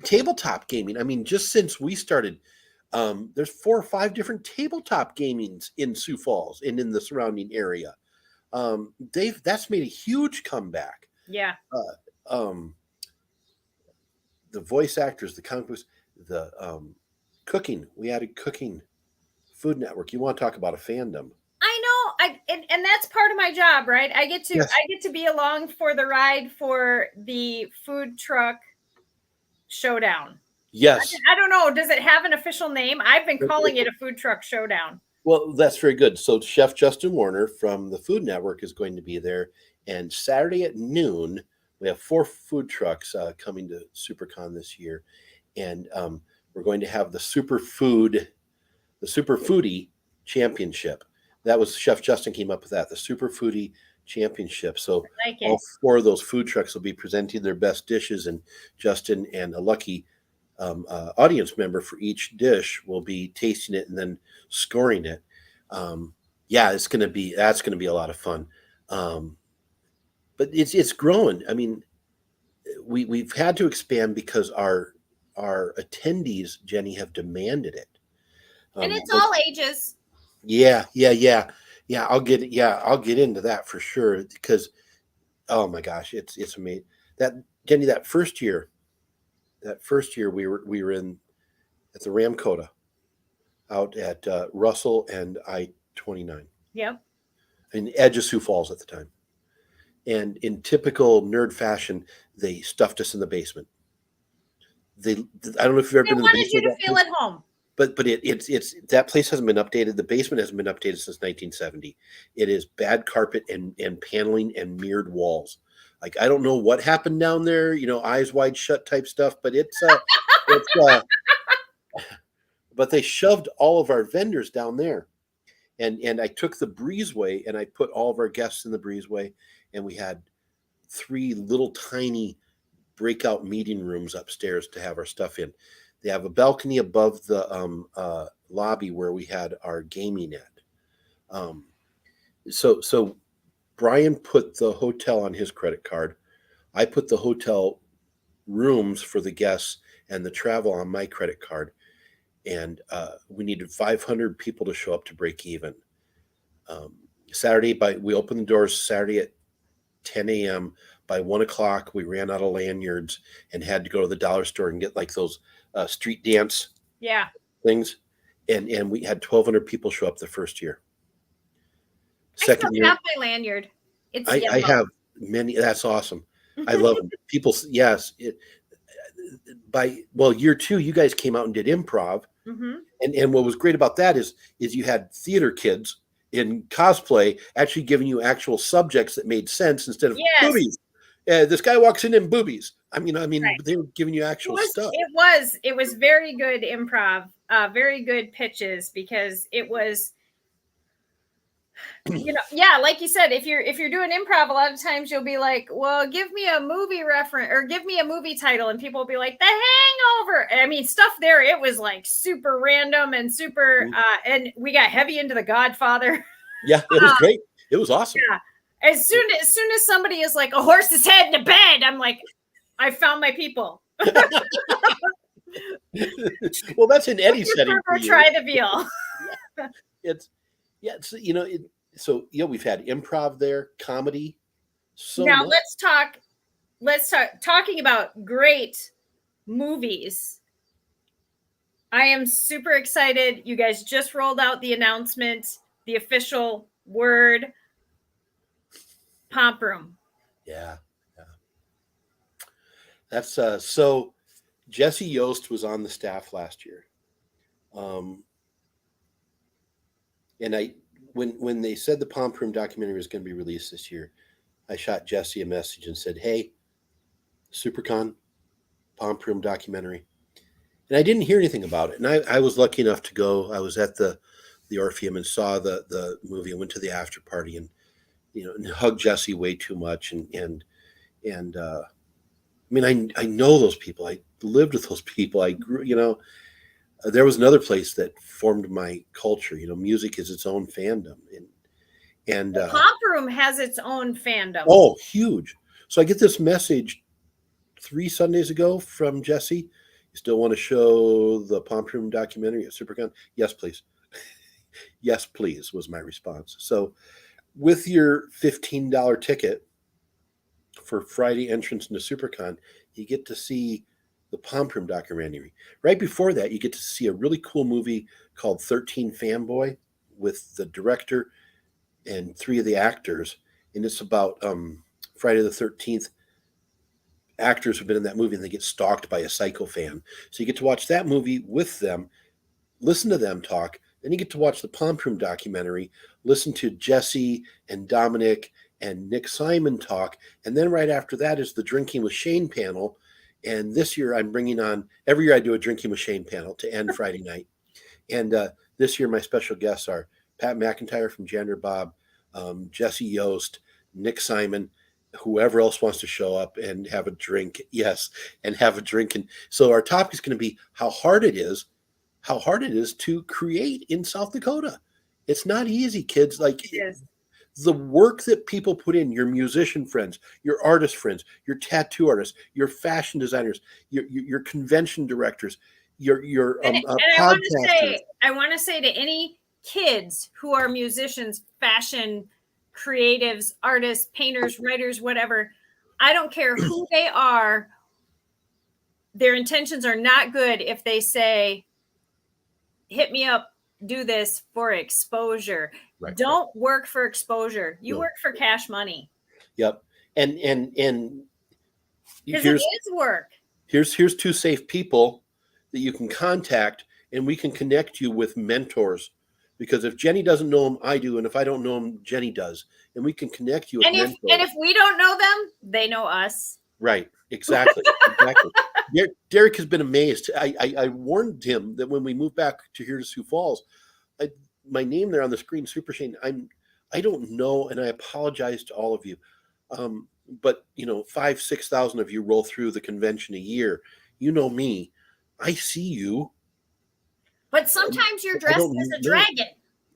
Tabletop gaming. I mean, just since we started, there's 4 or 5 different tabletop gamings in Sioux Falls and in the surrounding area. That's made a huge comeback. Yeah. The voice actors, the comic books, the cooking. We added cooking. Food Network. You want to talk about a fandom? I know. And that's part of my job, right? I get to be along for the ride for the food truck showdown. Yes. I don't know. Does it have an official name? I've been calling it a food truck showdown. Well, that's very good. So Chef Justin Warner from the Food Network is going to be there. And Saturday at noon, we have 4 food trucks coming to SouxperCon this year. And we're going to have the superfood the Super Foodie Championship. That was Chef Justin came up with that, the Super Foodie Championship. So I like all it. 4 of those food trucks will be presenting their best dishes, and Justin and a lucky audience member for each dish will be tasting it and then scoring it. Yeah, that's going to be a lot of fun. But it's growing. I mean, we've had to expand because our attendees, Jenny, have demanded it. And it's But all ages. yeah. I'll get into that for sure because oh my gosh, it's amazing. That Jenny, that first year we were in at the Ramcota out at Russell and I-29. Yep. In the edge of Sioux Falls at the time. And in typical nerd fashion, they stuffed us in the basement. I don't know if you've ever They been in the wanted you basement. to feel at home. But it's that place hasn't been updated. The basement hasn't been updated since 1970. It is bad carpet and paneling and mirrored walls. Like I don't know what happened down there, eyes wide shut type stuff. But but they shoved all of our vendors down there, and I took the breezeway and I put all of our guests in the breezeway, and we had 3 little tiny breakout meeting rooms upstairs to have our stuff in. They have a balcony above the lobby where we had our gaming at. So Brian put the hotel on his credit card. I put the hotel rooms for the guests and the travel on my credit card. And we needed 500 people to show up to break even. We opened the doors Saturday at 10 a.m. By 1 o'clock, we ran out of lanyards and had to go to the dollar store and get like those street dance things. And we had 1,200 people show up the first year. Second year, I have my lanyard. I have many. That's awesome. I love them. People, yes. Year 2, you guys came out and did improv. Mm-hmm. And what was great about that is you had theater kids in cosplay actually giving you actual subjects that made sense instead of boobies. This guy walks in boobies. I mean, right. They were giving you actual stuff. It was very good improv, very good pitches because it was, like you said, if you're doing improv, a lot of times you'll be like, well, give me a movie reference or give me a movie title, and people will be like, The Hangover. And I mean, stuff there. It was like super random and super, and we got heavy into The Godfather. Yeah, it was great. It was awesome. Yeah. As soon as somebody is like a horse's head in a bed, I'm like, I found my people. Well, that's an Eddie setting. Try the veal. So we've had improv there, comedy. Now let's talk. Talking about great movies. I am super excited. You guys just rolled out the announcement, the official word. Pomp Room. Yeah. That's so Jesse Yost was on the staff last year. And when they said the Pomp Room documentary was going to be released this year, I shot Jesse a message and said, "Hey, SouxperCon, Pomp Room documentary." And I didn't hear anything about it. And I was lucky enough to go. I was at the Orpheum and saw the movie and went to the after party and and hugged Jesse way too much. And I mean, I know those people. I lived with those people. I grew, there was another place that formed my culture. Music is its own fandom. And the Pomp Room has its own fandom. Oh, huge. So I get this message 3 Sundays ago from Jesse. You still want to show the Pomp Room documentary at SouxperCon? Yes, please. Yes, please, was my response. So with your $15 ticket for Friday entrance into SouxperCon, you get to see the Pomp Room documentary. Right before that, you get to see a really cool movie called 13 Fanboy with the director and 3 of the actors. And it's about Friday the 13th. Actors have been in that movie and they get stalked by a psycho fan. So you get to watch that movie with them, listen to them talk. Then you get to watch the Pomp Room documentary, listen to Jesse and Dominic and Nick Simon talk. And then right after that is the Drinking with Shane panel. And this year I'm bringing on, every year I do a Drinking with Shane panel to end Friday night. And this year, my special guests are Pat McIntyre from Jander Bob, Jesse Yost, Nick Simon, whoever else wants to show up and have a drink. Yes, and have a drink. And so our topic is going to be how hard it is to create in South Dakota. It's not easy, kids. Like, It is. the work that people put in, your musician friends, your artist friends, your tattoo artists, your fashion designers, your convention directors, your And podcasters. I want to say to any kids who are musicians, fashion creatives, artists, painters, writers, whatever, I don't care who they are. Their intentions are not good if they say, hit me up, do this for exposure. Right. Don't work for exposure. You No. work for cash money. Yep. And Because it is work. Here's two safe people that you can contact, and we can connect you with mentors. Because if Jenny doesn't know them, I do, and if I don't know them, Jenny does, and we can connect you with mentors. And if we don't know them, they know us. Right. Exactly. Exactly. Derek has been amazed. I warned him that when we move back to here to Sioux Falls, my name there on the screen, Super Shane. I don't know, and I apologize to all of you. But 5,000-6,000 of you roll through the convention a year. You know me. I see you. But sometimes you're dressed as a dragon.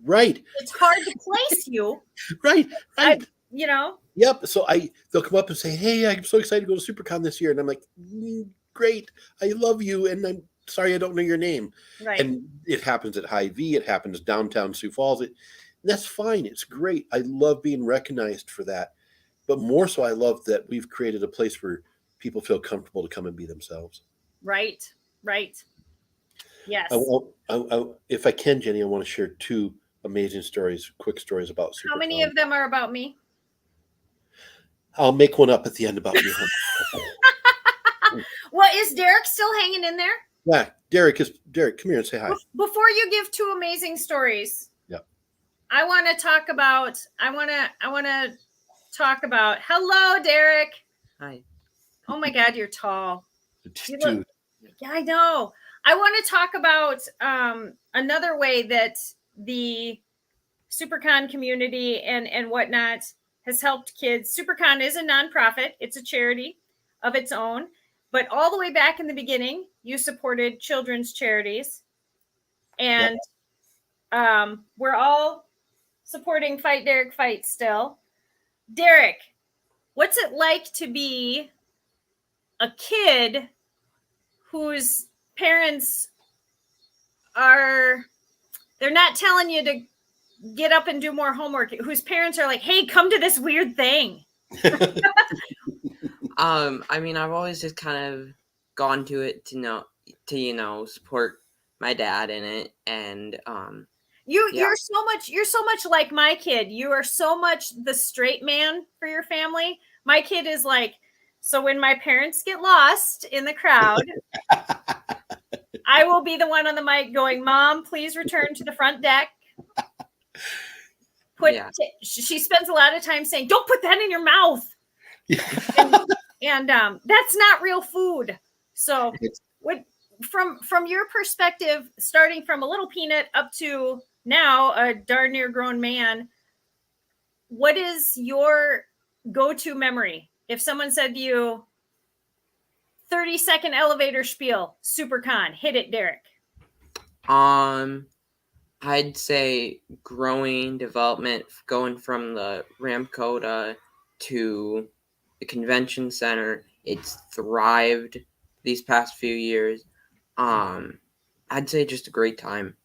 Right. It's hard to place you. Right. Yep. So they'll come up and say, "Hey, I'm so excited to go to SuperCon this year," and I'm like, "Great, I love you, and I'm sorry I don't know your name." Right. And it happens at Hy-Vee. It happens downtown Sioux Falls. That's fine. It's great. I love being recognized for that. But more so, I love that we've created a place where people feel comfortable to come and be themselves. Right. Yes. If I can, Jenny, I want to share two amazing stories, quick stories about SuperCon. How many of them are about me? I'll make one up at the end about you. Well, is Derek still hanging in there? Yeah, Derek, come here and say hi. Before you give two amazing stories. Yeah. I want to talk about hello, Derek. Hi. Oh my God, you're tall. Dude. Yeah, I know. I want to talk about another way that the SuperCon community and whatnot has helped kids. SuperCon is a nonprofit. It's a charity of its own. But all the way back in the beginning, you supported children's charities. And we're all supporting Fight Derek Fight still. Derek, what's it like to be a kid whose parents they're not telling you to get up and do more homework, whose parents are like, hey, come to this weird thing? I mean, I've always just kind of gone to it to support my dad in it, and you're so much like my kid. You are so much the straight man for your family. My kid is like, so when my parents get lost in the crowd, I will be the one on the mic going, Mom, please return to the front deck. She spends a lot of time saying, don't put that in your mouth. and that's not real food. So from your perspective, starting from a little peanut up to now a darn near grown man, what is your go-to memory? If someone said to you, 30-second elevator spiel, SuperCon, hit it, Derek. I'd say growing development, going from the Ramkota to the convention center. It's thrived these past few years. I'd say just a great time.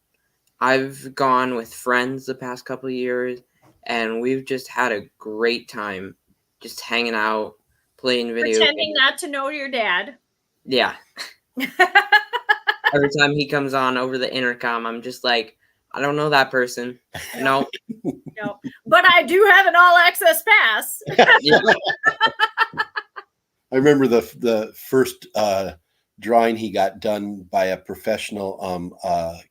I've gone with friends the past couple of years, and we've just had a great time just hanging out, playing video Pretending not to know your dad. Yeah. Every time he comes on over the intercom, I'm just like, I don't know that person. No. No. But I do have an all-access pass. I remember the first drawing he got done by a professional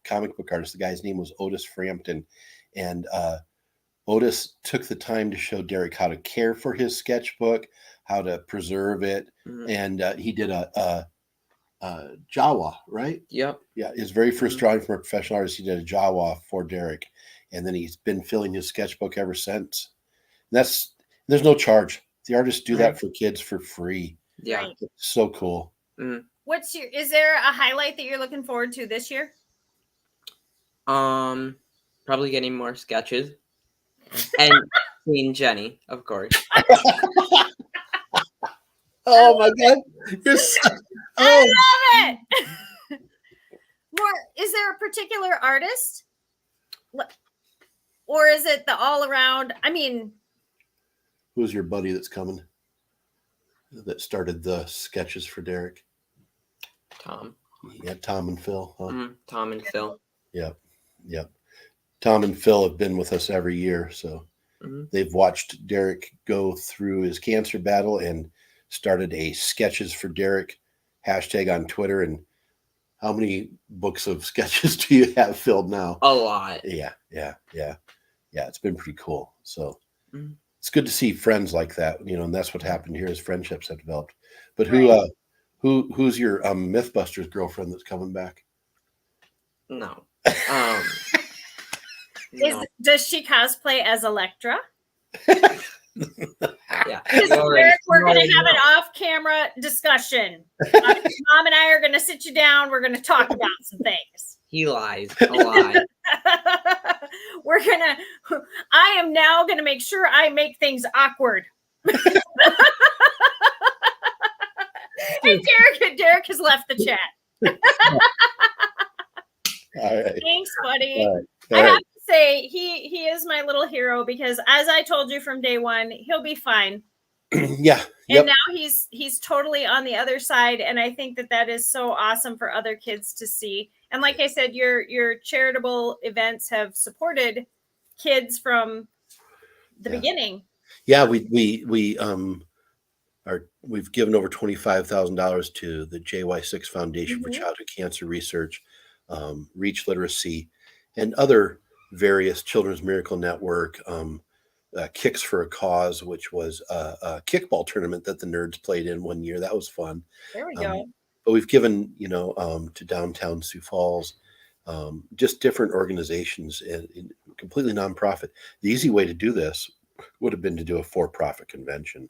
comic book artist. The guy's name was Otis Frampton. And Otis took the time to show Derek how to care for his sketchbook, how to preserve it. Mm-hmm. And he did a Jawa, right? Yep. Yeah, his very first drawing from a professional artist, he did a Jawa for Derek, and then he's been filling his sketchbook ever since. There's no charge. The artists do that for kids for free. Yeah. Right. It's so cool. Mm. Is there a highlight that you're looking forward to this year? Probably getting more sketches. And seeing Jenny, of course. Oh my God. You're so, I love it. Is there a particular artist? Or is it the all around? I mean, who's your buddy that's coming? That started the sketches for Derek? Tom. Yeah, Tom and Phil. Huh? Tom and Phil. Yep. Tom and Phil have been with us every year, so they've watched Derek go through his cancer battle and started a Sketches for Derek hashtag on Twitter. And how many books of sketches do you have filled now? A lot. Yeah. It's been pretty cool. So it's good to see friends like that, and that's what happened here is friendships have developed. But who's your Mythbusters girlfriend that's coming back? No. Does she cosplay as Electra? Yeah. We're going to have an off-camera discussion. Mom and I are going to sit you down. We're going to talk about some things. He lies a lot. I am now going to make sure I make things awkward. Hey, Derek has left the chat. All right. Thanks, buddy. All right. I have to say, he is my little hero because, as I told you from day one, he'll be fine. Yeah. And now he's totally on the other side, and I think that is so awesome for other kids to see. And like I said, your charitable events have supported kids from the beginning. Yeah, we've given over $25,000 to the JY6 Foundation for Childhood Cancer Research, Reach Literacy, and other various Children's Miracle Network, Kicks for a Cause, which was a kickball tournament that the nerds played in one year. That was fun. There we go. But we've given, to Downtown Sioux Falls, just different organizations and completely nonprofit. The easy way to do this would have been to do a for-profit convention.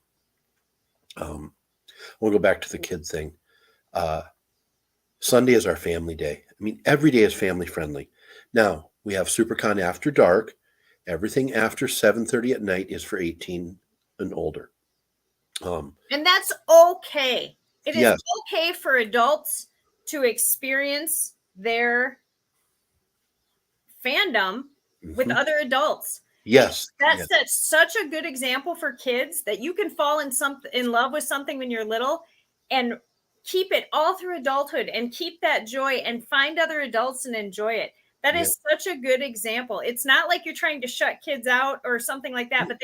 We'll go back to the kid thing. Sunday is our family day. I mean, every day is family friendly. Now we have SuperCon after dark. Everything after 7:30 at night is for 18 and older. And that's okay. It is okay for adults to experience their fandom with other adults. Yes. That's such a good example for kids that you can fall in love with something when you're little and keep it all through adulthood and keep that joy and find other adults and enjoy it. That is such a good example. It's not like you're trying to shut kids out or something like that, but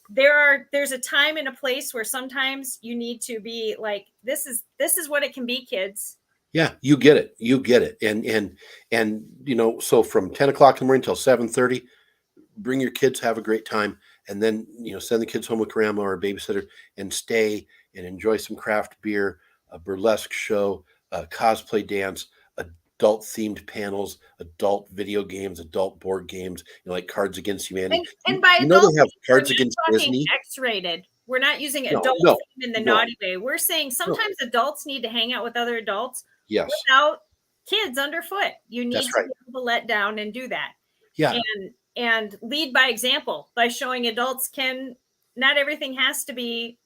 there's a time and a place where sometimes you need to be like, this is what it can be, kids. Yeah, you get it. And so from 10 o'clock in the morning until 7:30, bring your kids, have a great time, and then send the kids home with grandma or a babysitter and stay and enjoy some craft beer, a burlesque show, a cosplay dance, adult themed panels, adult video games, adult board games, like Cards Against Humanity. And by adult, they have Cards Against Disney. X-rated. We're not using adult in the naughty way. We're saying sometimes adults need to hang out with other adults without kids underfoot. You need to be able to let down and do that. Yeah. And lead by example by showing adults not everything has to be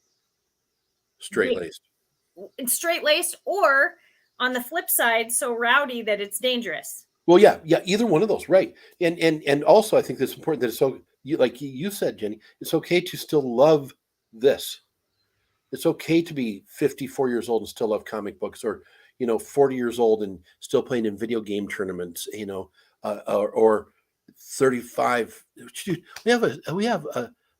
straight-laced, or on the flip side, so rowdy that it's dangerous. Well, yeah, either one of those, right? And also, I think that's important that it's so, like you said, Jenny, it's okay to still love this. It's okay to be 54 years old and still love comic books, or 40 years old and still playing in video game tournaments, or 35. We have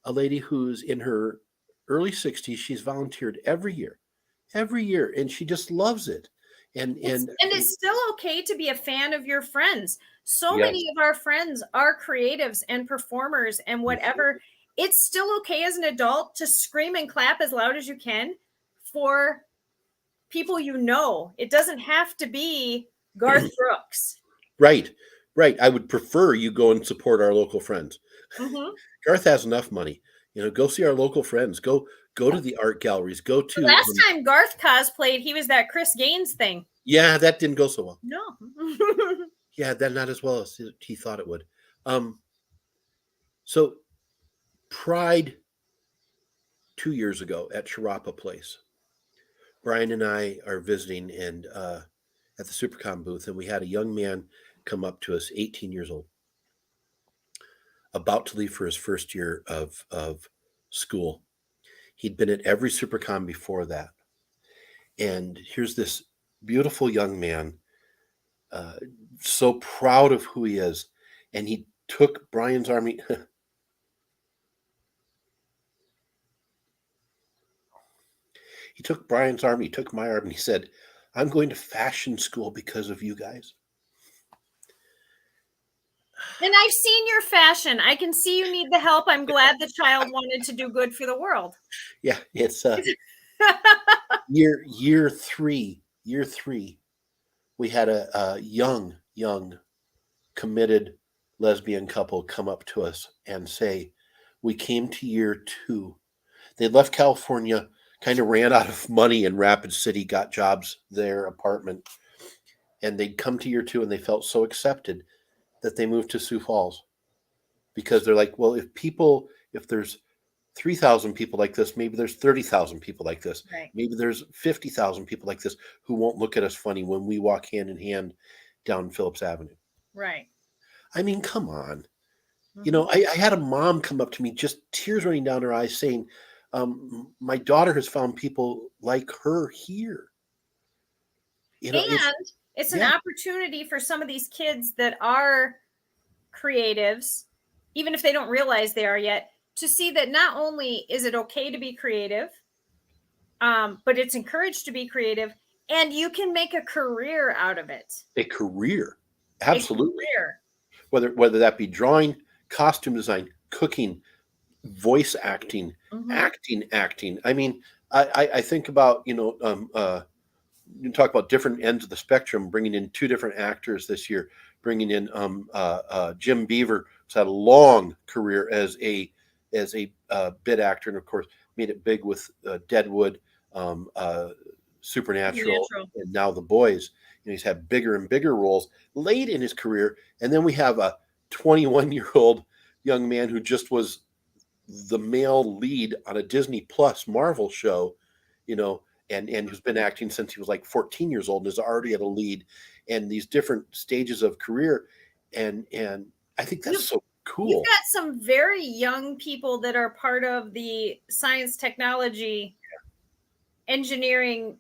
a lady who's in her early 60s. She's volunteered every year, and she just loves it. And it's still okay to be a fan of your friends. So many of our friends are creatives and performers and whatever. It's still okay as an adult to scream and clap as loud as you can for people you know. It doesn't have to be Garth Brooks. Right. I would prefer you go and support our local friends. Mm-hmm. Garth has enough money. Go see our local friends. Go to the art galleries. Go to The last time Garth cosplayed, he was that Chris Gaines thing. Yeah, that didn't go so well. No. Yeah, that not as well as he thought it would. So Pride 2 years ago at Sharapa Place, Brian and I are visiting and at the SuperCon booth, and we had a young man come up to us, 18 years old, about to leave for his first year of school. He'd been at every SuperCon before that. And here's this beautiful young man, so proud of who he is. And he took Brian's arm. He took Brian's arm. He took my arm, and he said, "I'm going to fashion school because of you guys." And I've seen your fashion. I can see you need the help. I'm glad the child wanted to do good for the world. Yeah, it's year three. We had a young committed lesbian couple come up to us and say, "We came to year 2. They left California, kind of ran out of money in Rapid City, got jobs there, apartment, and they'd come to year 2 and they felt so accepted that they moved to Sioux Falls because they're like, well, if there's 3,000 people like this, maybe there's 30,000 people like this. Right. Maybe there's 50,000 people like this who won't look at us funny when we walk hand in hand down Phillips Avenue." Right. I mean, come on. Mm-hmm. I had a mom come up to me, just tears running down her eyes, saying, "My daughter has found people like her here." It's an opportunity for some of these kids that are creatives, even if they don't realize they are yet, to see that not only is it okay to be creative, but it's encouraged to be creative, and you can make a career out of it. A career. Absolutely. A career. Whether that be drawing, costume design, cooking, voice acting, Mm-hmm. acting. I mean, I think about, you talk about different ends of the spectrum, bringing in 2 different actors this year, bringing in Jim Beaver, who's had a long career as a bit actor, and of course made it big with Deadwood, Supernatural, and now The Boys. He's had bigger and bigger roles late in his career. And then we have a 21-year-old young man who just was the male lead on a Disney Plus Marvel show, and who's been acting since he was like 14 years old and is already at a lead, and these different stages of career. And I think that's so cool. You've got some very young people that are part of the science, technology, engineering,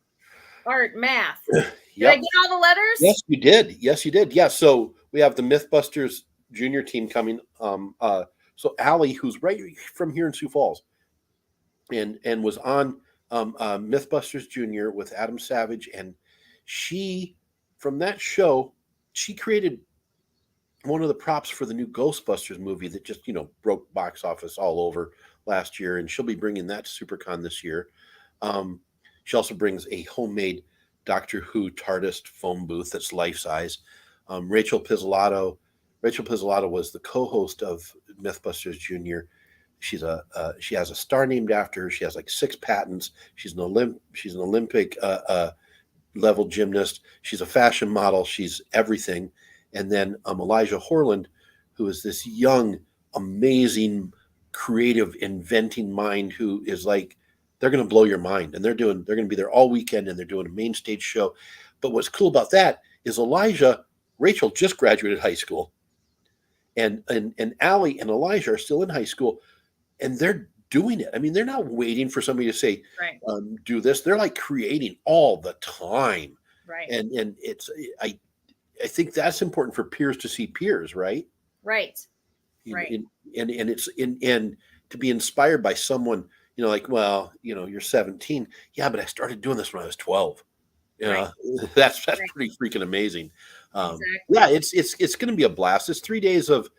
art, math. Did I get all the letters? Yes, you did. Yeah. So we have the Mythbusters junior team coming. So Allie, who's right from here in Sioux Falls, and was on Mythbusters Junior with Adam Savage, and she, from that show, she created one of the props for the new Ghostbusters movie that just broke box office all over last year, and she'll be bringing that to SuperCon this year. She also brings a homemade Doctor Who TARDIS foam booth that's life size. Rachel Pizzolatto was the co-host of Mythbusters Junior. She has a star named after her. She has like 6 patents. She's an Olympic level gymnast. She's a fashion model. She's everything. And then Elijah Horland, who is this young, amazing, creative, inventing mind who is like, they're going to blow your mind. And they're going to be there all weekend, and they're doing a main stage show. But what's cool about that is Rachel just graduated high school. And Allie and Elijah are still in high school, and they're doing it. I mean, they're not waiting for somebody to say, right, do this. They're like creating all the time. Right. And I think that's important for peers to see peers, right? Right. Right. And it's to be inspired by someone, like, well, you're 17. Yeah, but I started doing this when I was 12. Right. That's pretty freaking amazing. Exactly. Yeah, it's going to be a blast. It's 3 days of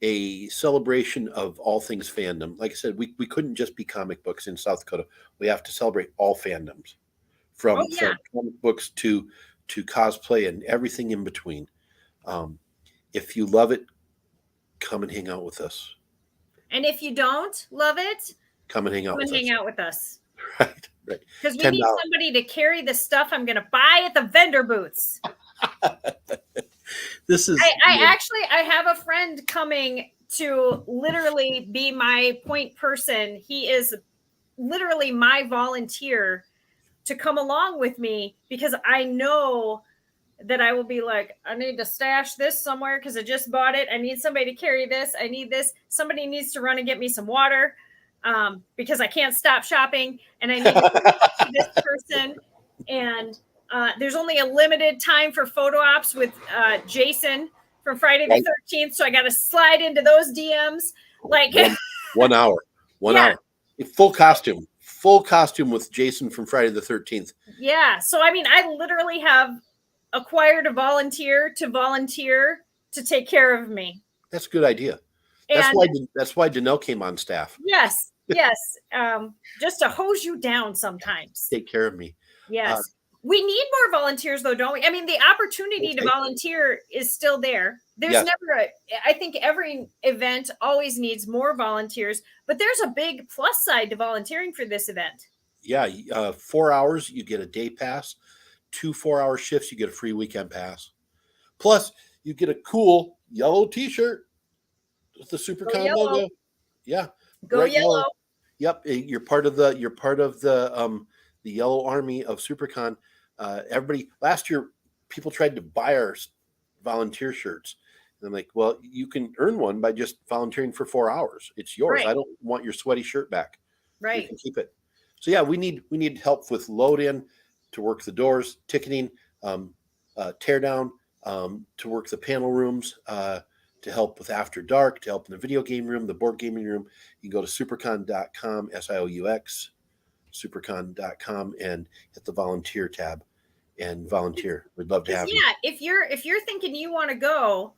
a celebration of all things fandom. Like I said, we couldn't just be comic books in South Dakota. We have to celebrate all fandoms, Oh from yeah. comic books to cosplay and everything in between. If you love it, come and hang out with us. And if you don't love it, Come and hang out come with and hang us. out with us. Right, right. Because we $10. need somebody to carry the stuff I'm going to buy at the vendor booths. This is. I have a friend coming to literally be my point person. He is literally my volunteer to come along with me, because I know that I will be like, I need to stash this somewhere because I just bought it. I need somebody to carry this. I need this. Somebody needs to run and get me some water, because I can't stop shopping, and I need to to this person. And there's only a limited time for photo ops with Jason from Friday the 13th. So I got to slide into those DMs. Like 1 hour, 1 hour, full costume with Jason from Friday the 13th. Yeah. So, I mean, I literally have acquired a volunteer to take care of me. That's a good idea. That's why Danelle came on staff. Yes. Just to hose you down sometimes. Take care of me. Yes. We need more volunteers, though, don't we? I mean, the opportunity to volunteer is still there. There's never I think every event always needs more volunteers, but there's a big plus side to volunteering for this event. Yeah. 4 hours, you get a day pass. 2 4-hour shifts, you get a free weekend pass. Plus, you get a cool yellow T-shirt with the SuperCon logo. Yeah. Go yellow. Yep. You're part of the yellow army of SuperCon. Everybody, last year, people tried to buy our volunteer shirts. And I'm like, well, you can earn one by just volunteering for 4 hours. It's yours. Right. I don't want your sweaty shirt back. Right. You can keep it. So yeah, we need help with load in, to work the doors, ticketing, tear down, to work the panel rooms, to help with After Dark, to help in the video game room, the board gaming room. You can go to supercon.com, SIOUX, supercon.com, and hit the volunteer tab and volunteer. We'd love to have you. Yeah, if you're thinking you want to go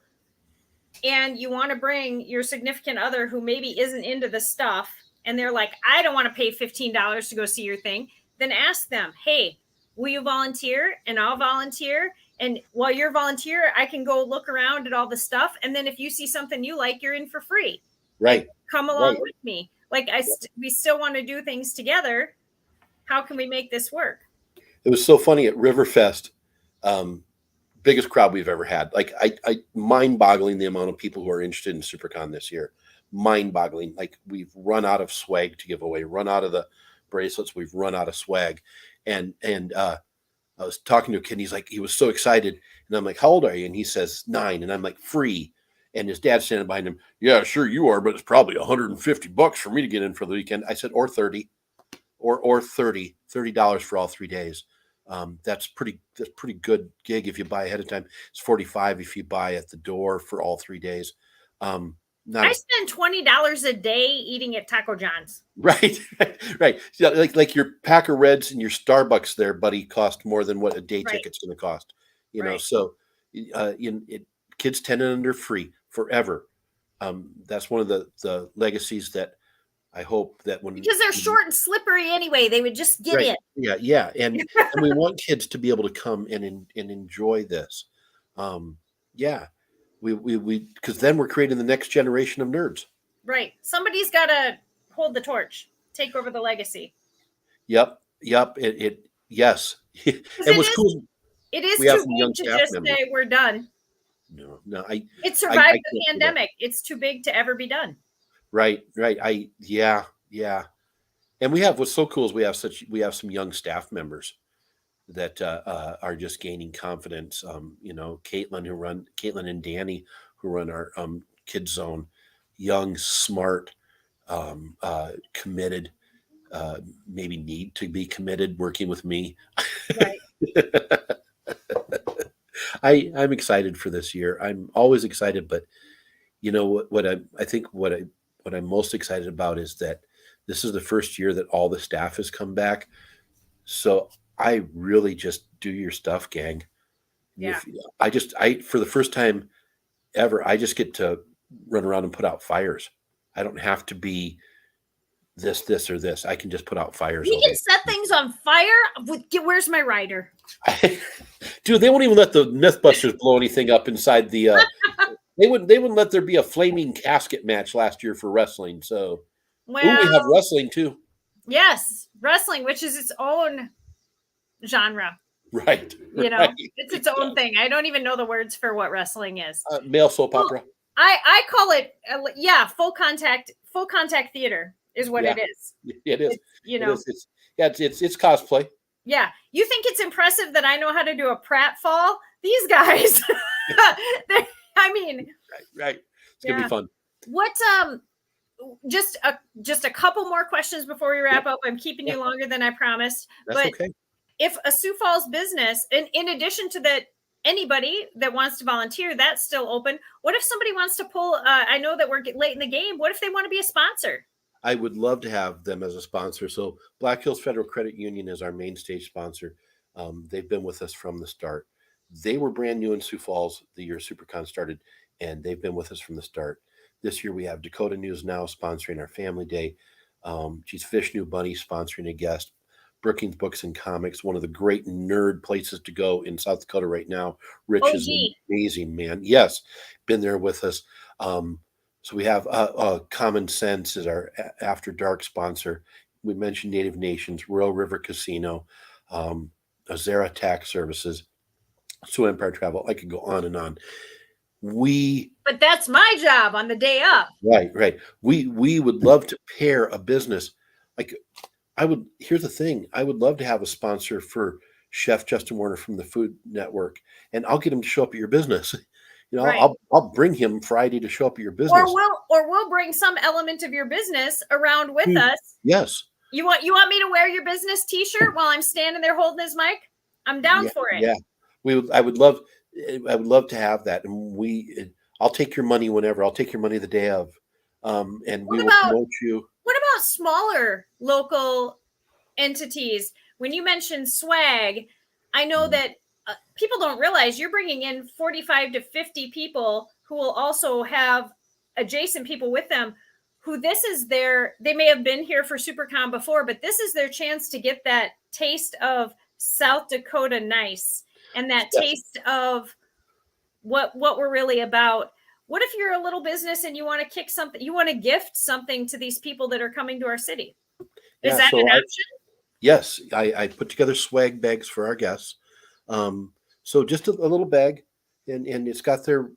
and you want to bring your significant other who maybe isn't into the stuff, and they're like, I don't want to pay $15 to go see your thing, then ask them, hey, will you volunteer? And I'll volunteer. And while you're volunteer, I can go look around at all the stuff. And then if you see something you like, you're in for free. Right. Come along with me. Like we still want to do things together. How can we make this work? It was so funny at Riverfest. Biggest crowd we've ever had. Like I mind-boggling the amount of people who are interested in SuperCon this year. Mind-boggling. Like we've run out of swag to give away, run out of the bracelets. We've run out of swag. And I was talking to a kid, and he's like, he was so excited. And I'm like, how old are you? And he says 9. And I'm like, free. And his dad's standing behind him. Yeah, sure you are, but it's probably $150 for me to get in for the weekend. I said, or 30, or $30 for all 3 days. That's pretty good gig if you buy ahead of time. It's $45 if you buy at the door for all 3 days. I spend $20 a day eating at Taco John's. Right. Yeah, like your Packer Reds and your Starbucks there, buddy, cost more than what a day ticket's going to cost. You know, so kids 10 and under free forever. That's one of the legacies that I hope that because they're short and slippery anyway, they would just get in. Yeah, and we want kids to be able to come and enjoy this. We because then we're creating the next generation of nerds. Right. Somebody's got to hold the torch, take over the legacy. Yep. Yes. It was cool. It is too big to just say we're done. No. It survived the pandemic. It's too big to ever be done. Right. Yeah. And what's so cool is we have some young staff members that are just gaining confidence. Caitlin and Danny, who run our kids zone, young, smart, committed, maybe need to be committed, working with me. Right. I'm excited for this year. I'm always excited, but you know what I'm most excited about is that this is the first year that all the staff has come back. So I really just do your stuff, gang. Yeah. For the first time ever, I just get to run around and put out fires. I don't have to be this, or this. I can just put out fires. We can set things on fire. Where's my rider? Dude, they won't even let the Mythbusters blow anything up inside the. They wouldn't let there be a flaming casket match last year for wrestling. So, we have wrestling too. Yes, wrestling, which is its own genre. Right. Right. It's its own thing. I don't even know the words for what wrestling is. Male soap opera. I call it, full contact theater is what it is. It is. It's cosplay. Yeah. You think it's impressive that I know how to do a pratfall? These guys, Right. It's going to be fun. What, just a couple more questions before we wrap up. I'm keeping you longer than I promised. That's okay. If a Sioux Falls business, and in addition to that, anybody that wants to volunteer, that's still open. What if somebody wants to pull, I know that we're late in the game. What if they want to be a sponsor? I would love to have them as a sponsor. So Black Hills Federal Credit Union is our main stage sponsor. They've been with us from the start. They were brand new in Sioux Falls the year SuperCon started, and they've been with us from the start. This year we have Dakota News Now sponsoring our Family Day. Fish New Bunny sponsoring a guest. Brookings Books and Comics, one of the great nerd places to go in South Dakota right now. Rich is amazing, man. Yes, been there with us. So we have Common Sense is our After Dark sponsor. We mentioned Native Nations, Royal River Casino, Azera Tax Services, Sioux Empire Travel. I could go on and on. But that's my job on the day up. Right. We would love to pair a business. Here's the thing. I would love to have a sponsor for Chef Justin Warner from the Food Network, and I'll get him to show up at your business. I'll bring him Friday to show up at your business. Or we'll bring some element of your business around with us. Yes. You want me to wear your business T-shirt while I'm standing there holding his mic? I'm down for it. Yeah. I would love to have that. And I'll take your money whenever. I'll take your money the day of. And we will promote you. What about smaller local entities? When you mentioned swag, I know that people don't realize you're bringing in 45 to 50 people who will also have adjacent people with them who they may have been here for SuperCon before, but this is their chance to get that taste of South Dakota nice and that taste of what we're really about. What if you're a little business and you want to gift something to these people that are coming to our city? Is that an option? Yes. I put together swag bags for our guests. So just a little bag, and it's got their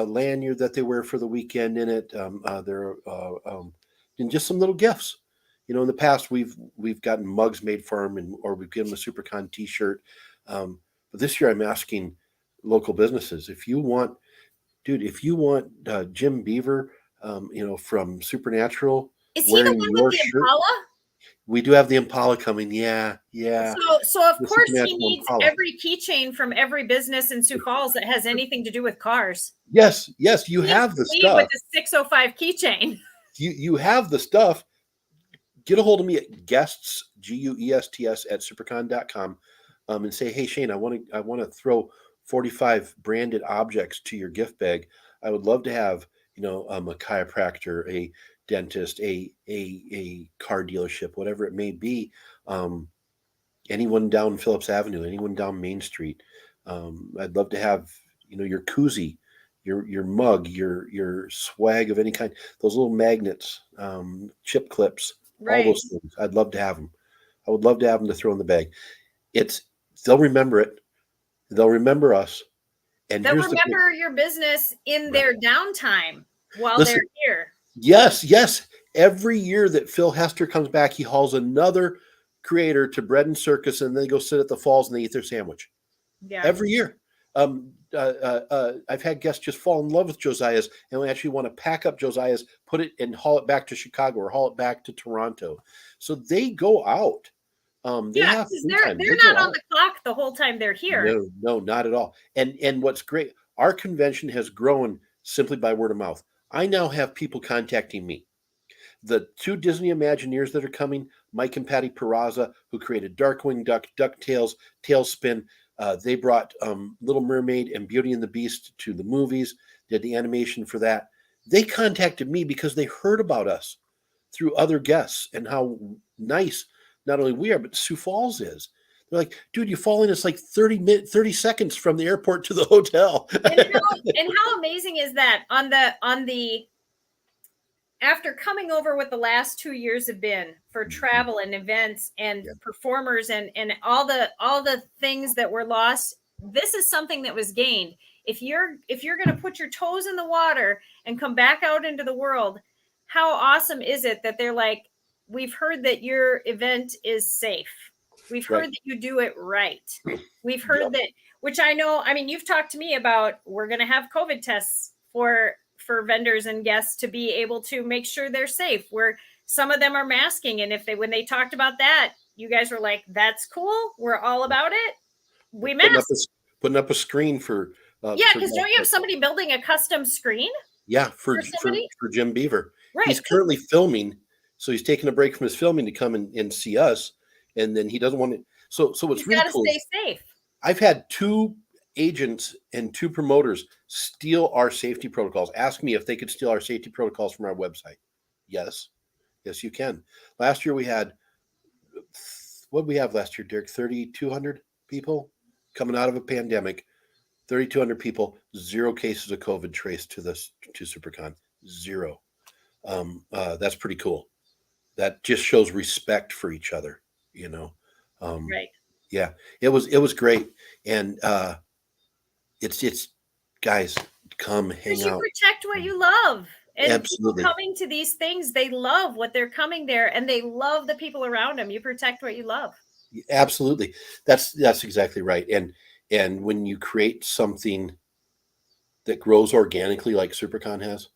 lanyard that they wear for the weekend in it. And just some little gifts. In the past we've gotten mugs made for them, or we've given them a SuperCon T-shirt. But this year I'm asking local businesses, if you want Jim Beaver, from Supernatural, is he the one with the Impala? We do have the Impala coming. Yeah. So of course he needs Impala. Every keychain from every business in Sioux Falls that has anything to do with cars. Yes. You have the stuff with the 605 keychain. You have the stuff. Get a hold of me at guests, GUESTS at supercon.com, and say, hey Shane, I want to throw 45 branded objects to your gift bag. I would love to have, a chiropractor, a dentist, a car dealership, whatever it may be. Anyone down Phillips Avenue, anyone down Main Street. I'd love to have, your koozie, your mug, your swag of any kind, those little magnets, chip clips, all those things. I'd love to have them. I would love to have them to throw in the bag. They'll remember it. They'll remember us. And they'll remember your business in their downtime while they're here. Yes. Every year that Phil Hester comes back, he hauls another creator to Bread and Circus, and they go sit at the falls and they eat their sandwich. Yeah. Every year. I've had guests just fall in love with Josiah's and actually want to pack up Josiah's, put it and haul it back to Chicago or haul it back to Toronto. So they go out. They're not on the clock the whole time they're here. No, not at all. And what's great, our convention has grown simply by word of mouth. I now have people contacting me. The 2 Disney Imagineers that are coming, Mike and Patty Peraza, who created Darkwing Duck, DuckTales, Tailspin. They brought Little Mermaid and Beauty and the Beast to the movies, did the animation for that. They contacted me because they heard about us through other guests and how nice not only we are, but Sioux Falls is. They're like, dude, you fall in, it's like 30 seconds from the airport to the hotel. And how amazing is that on the after coming over what the last 2 years have been for travel and events and performers and all the things that were lost, this is something that was gained. If you're going to put your toes in the water and come back out into the world, how awesome is it that they're like, we've heard that your event is safe. We've heard that you do it right. We've heard that, which I know, I mean, you've talked to me about, we're going to have COVID tests for vendors and guests to be able to make sure they're safe, where some of them are masking. And when they talked about that, you guys were like, that's cool. We're all about it. We mask. Putting up a screen for, because don't you have somebody building a custom screen? Yeah. For Jim Beaver. Right. He's currently filming. So he's taking a break from his filming to come and see us. And then he doesn't want to. So what's really cool. Stay safe. I've had 2 agents and 2 promoters steal our safety protocols. Ask me if they could steal our safety protocols from our website. Yes, you can. Last year we had, what did we have last year, Derek? 3,200 people coming out of a pandemic. 3,200 people, 0 cases of COVID traced to SouxperCon. 0. That's pretty cool. That just shows respect for each other, Right. Yeah, it was great. And it's guys, come hang out. You protect what you love. And absolutely. People coming to these things, they love what they're coming there, and they love the people around them. You protect what you love. Absolutely. That's exactly right. And when you create something that grows organically like SouxperCon has,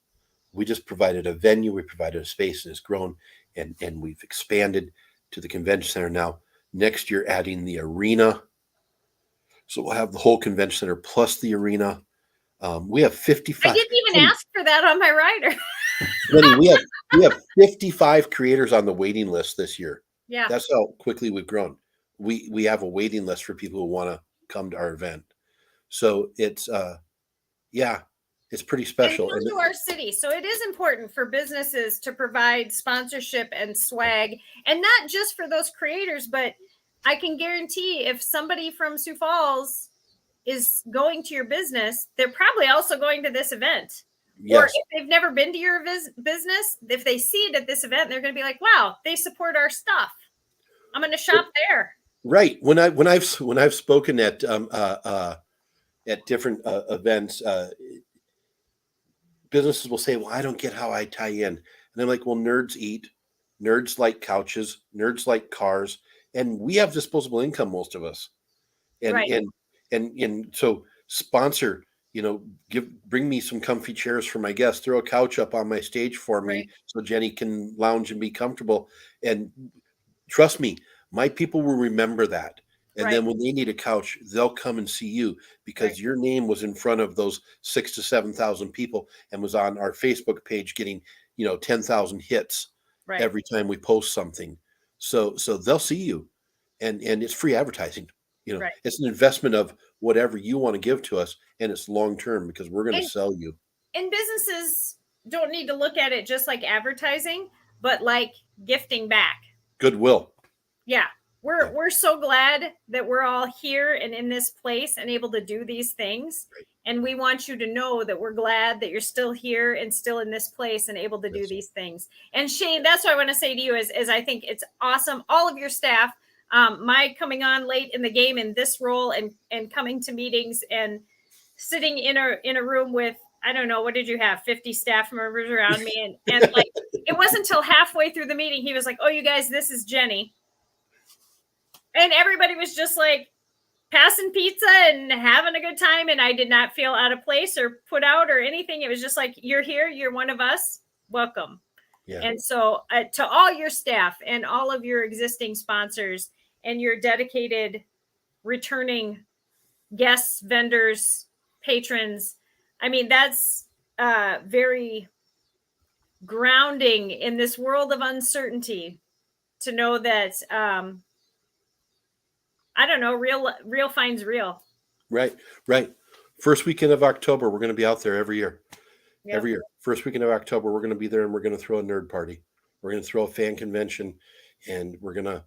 we just provided a venue, we provided a space, and it's grown, and we've expanded to the convention center now. Next year, adding the arena. So we'll have the whole convention center plus the arena. We have 55. I didn't even ask for that on my rider. Jenny, we have 55 creators on the waiting list this year. Yeah. That's how quickly we've grown. We have a waiting list for people who want to come to our event. So it's it's pretty special. And to our city. So it is important for businesses to provide sponsorship and swag, and not just for those creators, but I can guarantee if somebody from Sioux Falls is going to your business, they're probably also going to this event. Yes. Or if they've never been to your business, if they see it at this event, they're going to be like, wow, they support our stuff. I'm going to shop there. Right. When I've spoken at different events, businesses will say, well, I don't get how I tie in. And I'm like, well, nerds eat, nerds like couches, nerds like cars, and we have disposable income, most of us. And right. and so sponsor, bring me some comfy chairs for my guests, throw a couch up on my stage for me right. So Jenny can lounge and be comfortable. And trust me, my people will remember that. And right. Then when they need a couch, they'll come and see you because right. Your name was in front of those 6,000 to 7,000 people and was on our Facebook page getting, 10,000 hits right. Every time we post something. So they'll see you, and it's free advertising. Right. It's an investment of whatever you want to give to us, and it's long term because we're going to sell you. And businesses don't need to look at it just like advertising, but like gifting back. Goodwill. Yeah. We're so glad that we're all here and in this place and able to do these things. Right. And we want you to know that we're glad that you're still here and still in this place and able to do these things. And Shane, that's what I want to say to you is I think it's awesome. All of your staff, my coming on late in the game in this role and coming to meetings and sitting in a room with, I don't know, what did you have? 50 staff members around me. And like, it wasn't until halfway through the meeting, he was like, oh, you guys, this is Jenny. And everybody was just like passing pizza and having a good time. And I did not feel out of place or put out or anything. It was just like, you're here. You're one of us. Welcome. Yeah. And so to all your staff and all of your existing sponsors and your dedicated returning guests, vendors, patrons, I mean, that's very grounding in this world of uncertainty to know that, I don't know, real finds real. Right. First weekend of October, we're going to be out there every year. Yep. Every year, first weekend of October, we're going to be there and we're going to throw a nerd party. We're going to throw a fan convention, and we're going to,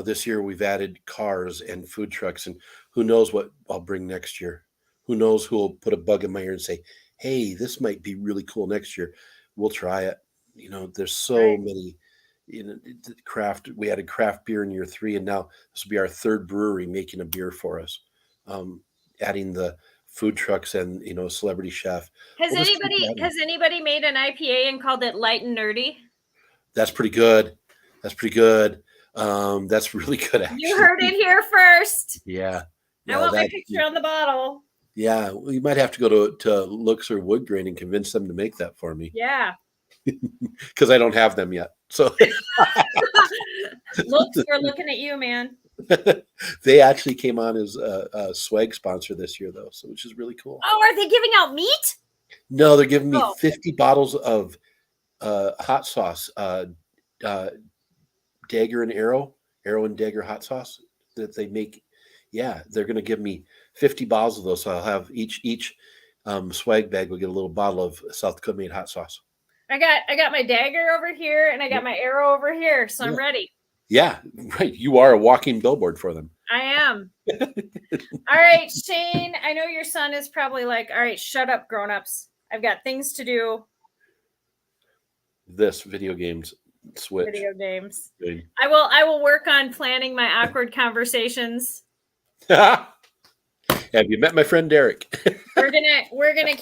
this year we've added cars and food trucks, and who knows what I'll bring next year. Who knows who will put a bug in my ear and say, hey, this might be really cool next year. We'll try it. There's so many, craft. We added craft beer in year 3, and now this will be our 3rd brewery making a beer for us. Adding the food trucks and, celebrity chef. Has anybody made an IPA and called it light and nerdy? That's pretty good. That's really good, actually. You heard it here first. Yeah. I want my picture on the bottle. Yeah, we might have to go to Looks or Wood Grain and convince them to make that for me. Yeah. Because I don't have them yet. So Looks, we're looking at you, man. They actually came on as a swag sponsor this year, though, so which is really cool. Oh, are they giving out meat? No, they're giving me 50 bottles of hot sauce, Dagger and Arrow and Dagger hot sauce that they make. Yeah, they're going to give me 50 bottles of those. So I'll have each swag bag will get a little bottle of South Dakota made hot sauce. I got my Dagger over here and I got my Arrow over here, so I'm ready. Yeah, right. You are a walking billboard for them. I am. All right, Shane, I know your son is probably like, all right, shut up, grown-ups. I've got things to do. Video games. Switch. Video games. Good. I will work on planning my awkward conversations. Have you met my friend Derek? We're gonna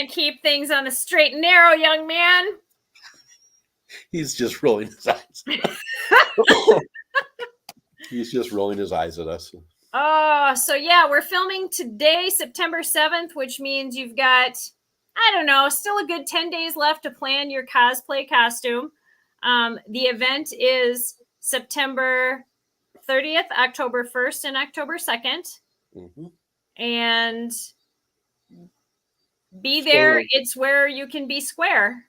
keep things on the straight and narrow, young man. He's just rolling his eyes. He's just rolling his eyes at us. Oh, so yeah, we're filming today, September 7th, which means you've got, I don't know, still a good 10 days left to plan your cosplay costume. The event is September 30th, October 1st, and October 2nd. Mm-hmm. And be there. It's where you can be square.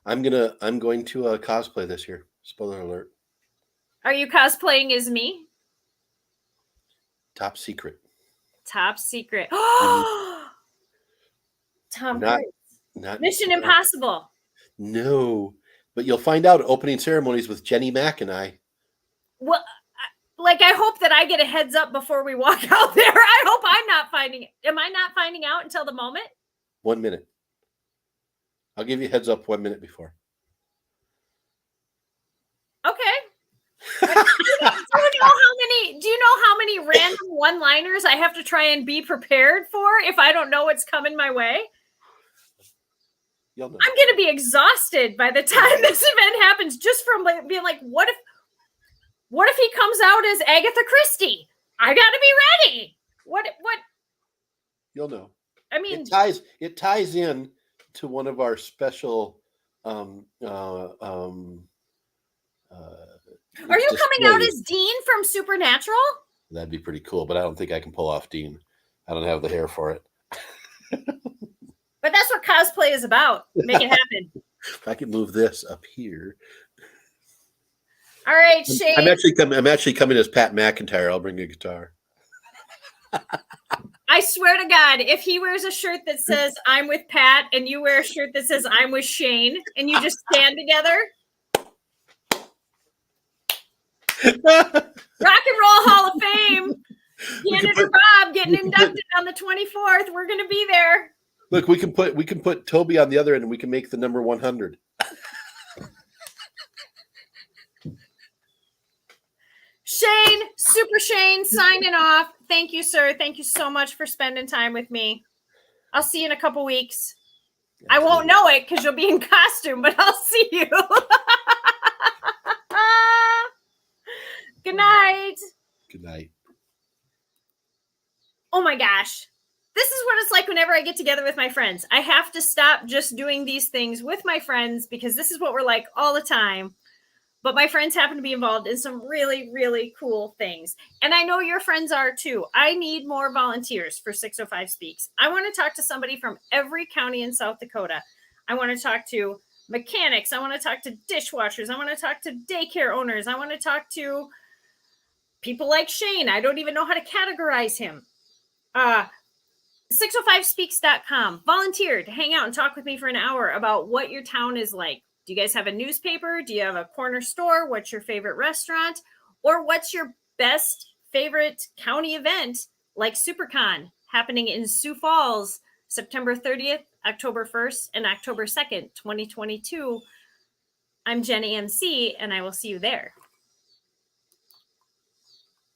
I'm going to cosplay this year. Spoiler alert. Are you cosplaying as me? Top secret. Top secret. Oh, Tom Cruise. Not Mission Impossible. No, but you'll find out at opening ceremonies with Jenny Mac and I. Well, I hope that I get a heads up before we walk out there. I hope I'm not finding it. Am I not finding out until the moment? 1 minute. I'll give you a heads up 1 minute before. Okay. Do you know how many random one-liners I have to try and be prepared for if I don't know what's coming my way? You'll know. I'm going to be exhausted by the time this event happens, just from being like, what if he comes out as Agatha Christie? I got to be ready. What? You'll know. I mean, it ties in to one of our special are you coming out as Dean from Supernatural? That'd be pretty cool, but I don't think I can pull off Dean. I don't have the hair for it. But that's what cosplay is about. Make it happen. If I can move this up here. All right, Shane. I'm actually coming as Pat McIntyre. I'll bring a guitar. I swear to God, if he wears a shirt that says I'm with Pat and you wear a shirt that says I'm with Shane and you just stand together. Rock and Roll Hall of Fame. Senator Bob getting inducted on the 24th. We're going to be there. Look, we can put Toby on the other end and we can make the number 100. Shane, Super Shane, signing off. Thank you, sir. Thank you so much for spending time with me. I'll see you in a couple weeks. Absolutely. I won't know it because you'll be in costume, but I'll see you. Good night. Good night. Oh my gosh. This is what it's like whenever I get together with my friends. I have to stop just doing these things with my friends because this is what we're like all the time. But my friends happen to be involved in some really, really cool things. And I know your friends are too. I need more volunteers for 605 Speaks. I want to talk to somebody from every county in South Dakota. I want to talk to mechanics. I want to talk to dishwashers. I want to talk to daycare owners. I want to talk to people like Shane. I don't even know how to categorize him. 605speaks.com. Volunteer to hang out and talk with me for an hour about what your town is like. Do you guys have a newspaper? Do you have a corner store? What's your favorite restaurant? Or what's your best favorite county event like SouxperCon happening in Sioux Falls, September 30th, October 1st, and October 2nd, 2022. I'm Jenny MC, and I will see you there.